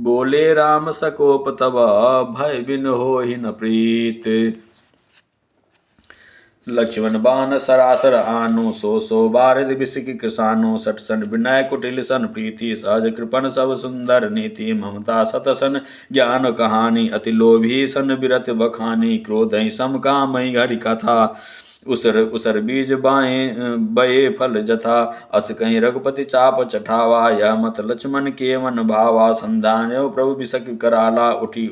बोले राम सकोप तब भय बिन होहि न प्रीत। लक्ष्मण बान सरासर आनु सो बारिद बिसिक कृसानु। सठ सन विनय कुटिल सन प्रीति सहज कृपन सब सुंदर नीति। ममता सत सन ज्ञान कहानी अति लोभी सन बिरत बखानी। क्रोधहि सम कामहि हरि कथा उसर बीज बये फल जथा। अस कहीं रघुपति चाप चठावा यह मत लक्ष्मण के मन भावा। संधान्यो प्रभु बिसक कराला उठी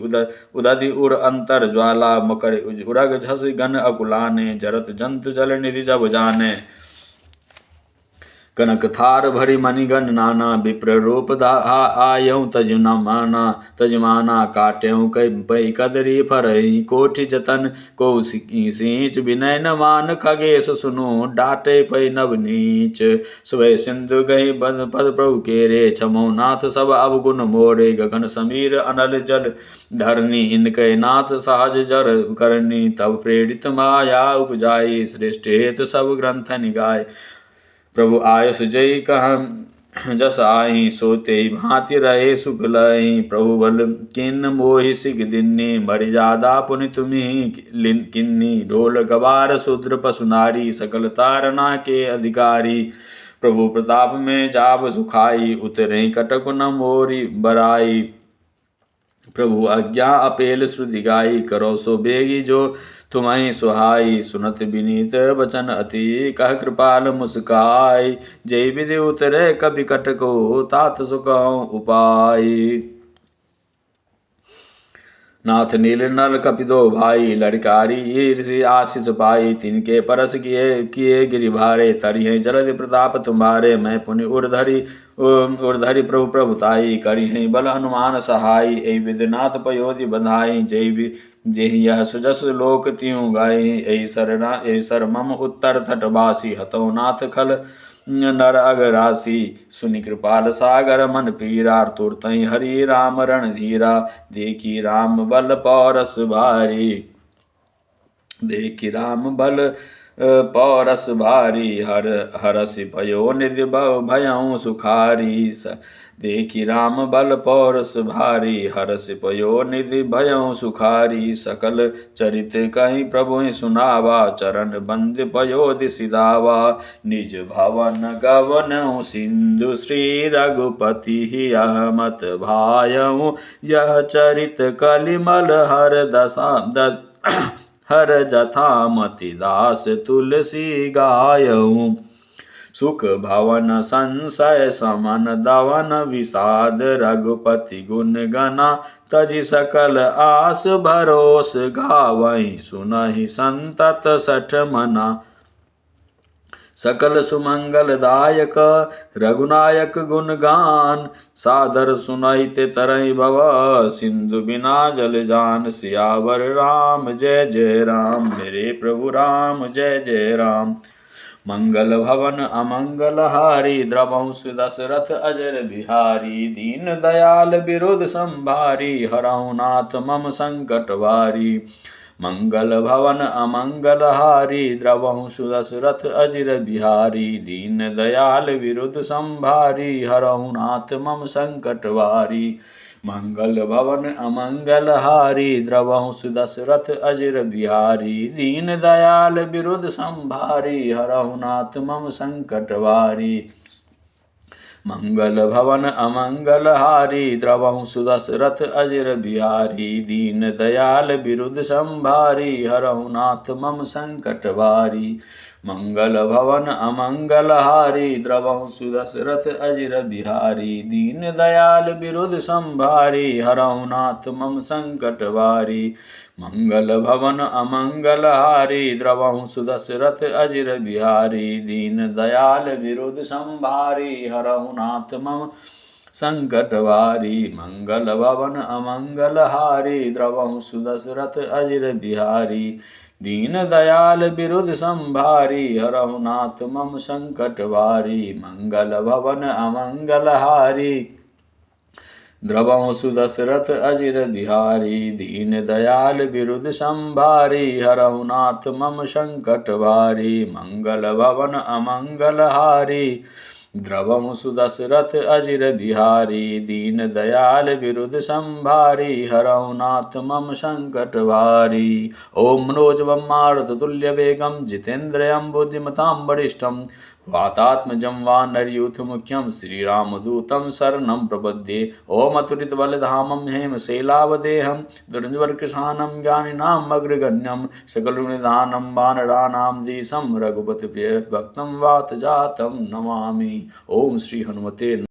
उदधि उर अंतर ज्वाला। मकर उरग झस गन अकुलाने जरत जंतु जल निधि जब जाने। कनक थार भरी मणिगण नाना विप्र रूप आयऊ तजमाना। काट्यऊ पै कदरी फरही कोटि जतन को सींच। विनय न मान खगेश सुनु डाटे पै नव नीच। स्वय सिंधु गही पद प्रभु केरे छमो नाथ सब अवगुण मोरे। गगन समीर अनल जल धरनी इनके नाथ सहज जर करनी। तब प्रेरित माया उपजाई श्रेष्ठ हेतु सब ग्रंथ निगाय। प्रभु आयस जय कह जस आहि सोते भांति रहे सुख लहि। प्रभु बल किन्न मोहि सिग दिन्नी मर्यादा पुनि तुम्हि किन्नी। ढोल गवार शूद्र पशु नारी सकल तारना के अधिकारी। प्रभु प्रताप में जाब सुखाई उतरे कटक न मोरी बराई। प्रभु आज्ञा अपेल श्रुति गाई करो सो बेगी जो तुम्हें सुहाई। सुनत विनीत बचन अति कह कृपाल मुस्काई। जय विधि उतरे कपि कटको तात सुकहु उपाय। नाथ नील नल कपिदो भाई लड़कारी ऋषि आशीष पाई। तिनके परस किए गिरि भारे तरिहे जलधि प्रताप तुम्हारे। मैं पुनि उर्धरि प्रभु प्रभुताई करिहे बल हनुमान सहाई। ऐ विद्यनाथ पयोधि बंधाई जेहि यह सुजस लोक त्यों गाई। ऐ सर मम उत्तर तटवासी हतौ नाथ खल नर अगरासी। सुनि कृपाल सागर मन पीरा तुरतहि हरि राम रणधीरा। देखी राम बल पौरस भारी देखी राम बल पौरस भारी हरसि भयो निधि भयउ सुखारी देखी राम बल पौरस भारी हरसि भयो निधि भयउ सुखारी सकल चरित कहीं प्रभु सुनावा चरण बंद भयो दिसिदावा निज भवन गवन सिंधु श्री रघुपति अहमत भायउ यह चरित कलिमल हर दशा हर जथामति दास तुलसी गायऊ सुख भवन संशय समन दवन विषाद रघुपति गुण गना तजि सकल आस भरोस गावहि सुनहि संतत सठ मना सकल सुमंगल दायक रघुनायक गुणगान सादर सुनहिते तरहि भव सिंधु बिना जल जान सियावर राम जय जय राम मेरे प्रभु राम जय जय राम मंगल भवन अमंगल हारी द्रवंश दशरथ अजर बिहारी दीन दयाल विरुद्ध संभारी हरहु नाथ मम संकट वारी मंगल भवन अमंगल हारी द्रवंश दशरथ अजर बिहारी दीन दयाल विरुद्ध संभारी हरहु नाथ मम संकट वारी मंगल भवन अमंगल हारी द्रवंश दशरथ अजर बिहारी दीन दयाल विरुद्ध संभारी हरहु नाथ मम संकट वारी मंगल भवन अमंगल हारी द्रवंश दशरथ अजर बिहारी दीन दयाल विरुद्ध संभारी हरहु नाथ मम संकट वारी मंगल भवन अमंगल हारी द्रवंश दशरथ अजर बिहारी दीन दयाल विरुद्ध संभारी हरहु नाथ मम संकट वारी मंगल भवन अमंगल हारी द्रवंश दशरथ अजर बिहारी दीन दयाल विरुद्ध संभारी हरहु नाथ मम संकट वारी मंगल भवन अमंगल हारी द्रवंश दशरथ अजर बिहारी दीन दयाल विरुद्ध संभारी हरहु नाथ मम संकट वारी मंगल भवन अमंगल हारी द्रवंश दशरथ अजर बिहारी दीन दयाल विरुद्ध संभारी हरहु नाथ मम संकट वारी मंगल भवन अमंगल हारी द्रवंश दशरथ अजर बिहारी दीन दयाल विरुद्ध संभारी हरहु नाथ मम संकट वारी ओम मनोजवम मारुततुल्य वेगम जितेन्द्रियं बुद्धिमतां वरिष्ठं वातात्मजं वानरयूथ मुख्यं श्रीरामदूतं शरणं प्रपद्ये ओम अतुलितबलधामं हेमशैलावदेहं दुरञ्जवर्कृशानं ज्ञानिनां अग्रगण्यं सकलगुणनिधानं वानराणां धीशं रघुपतिप्रियभक्तं वातजातं नमामि ओम श्री हनुमते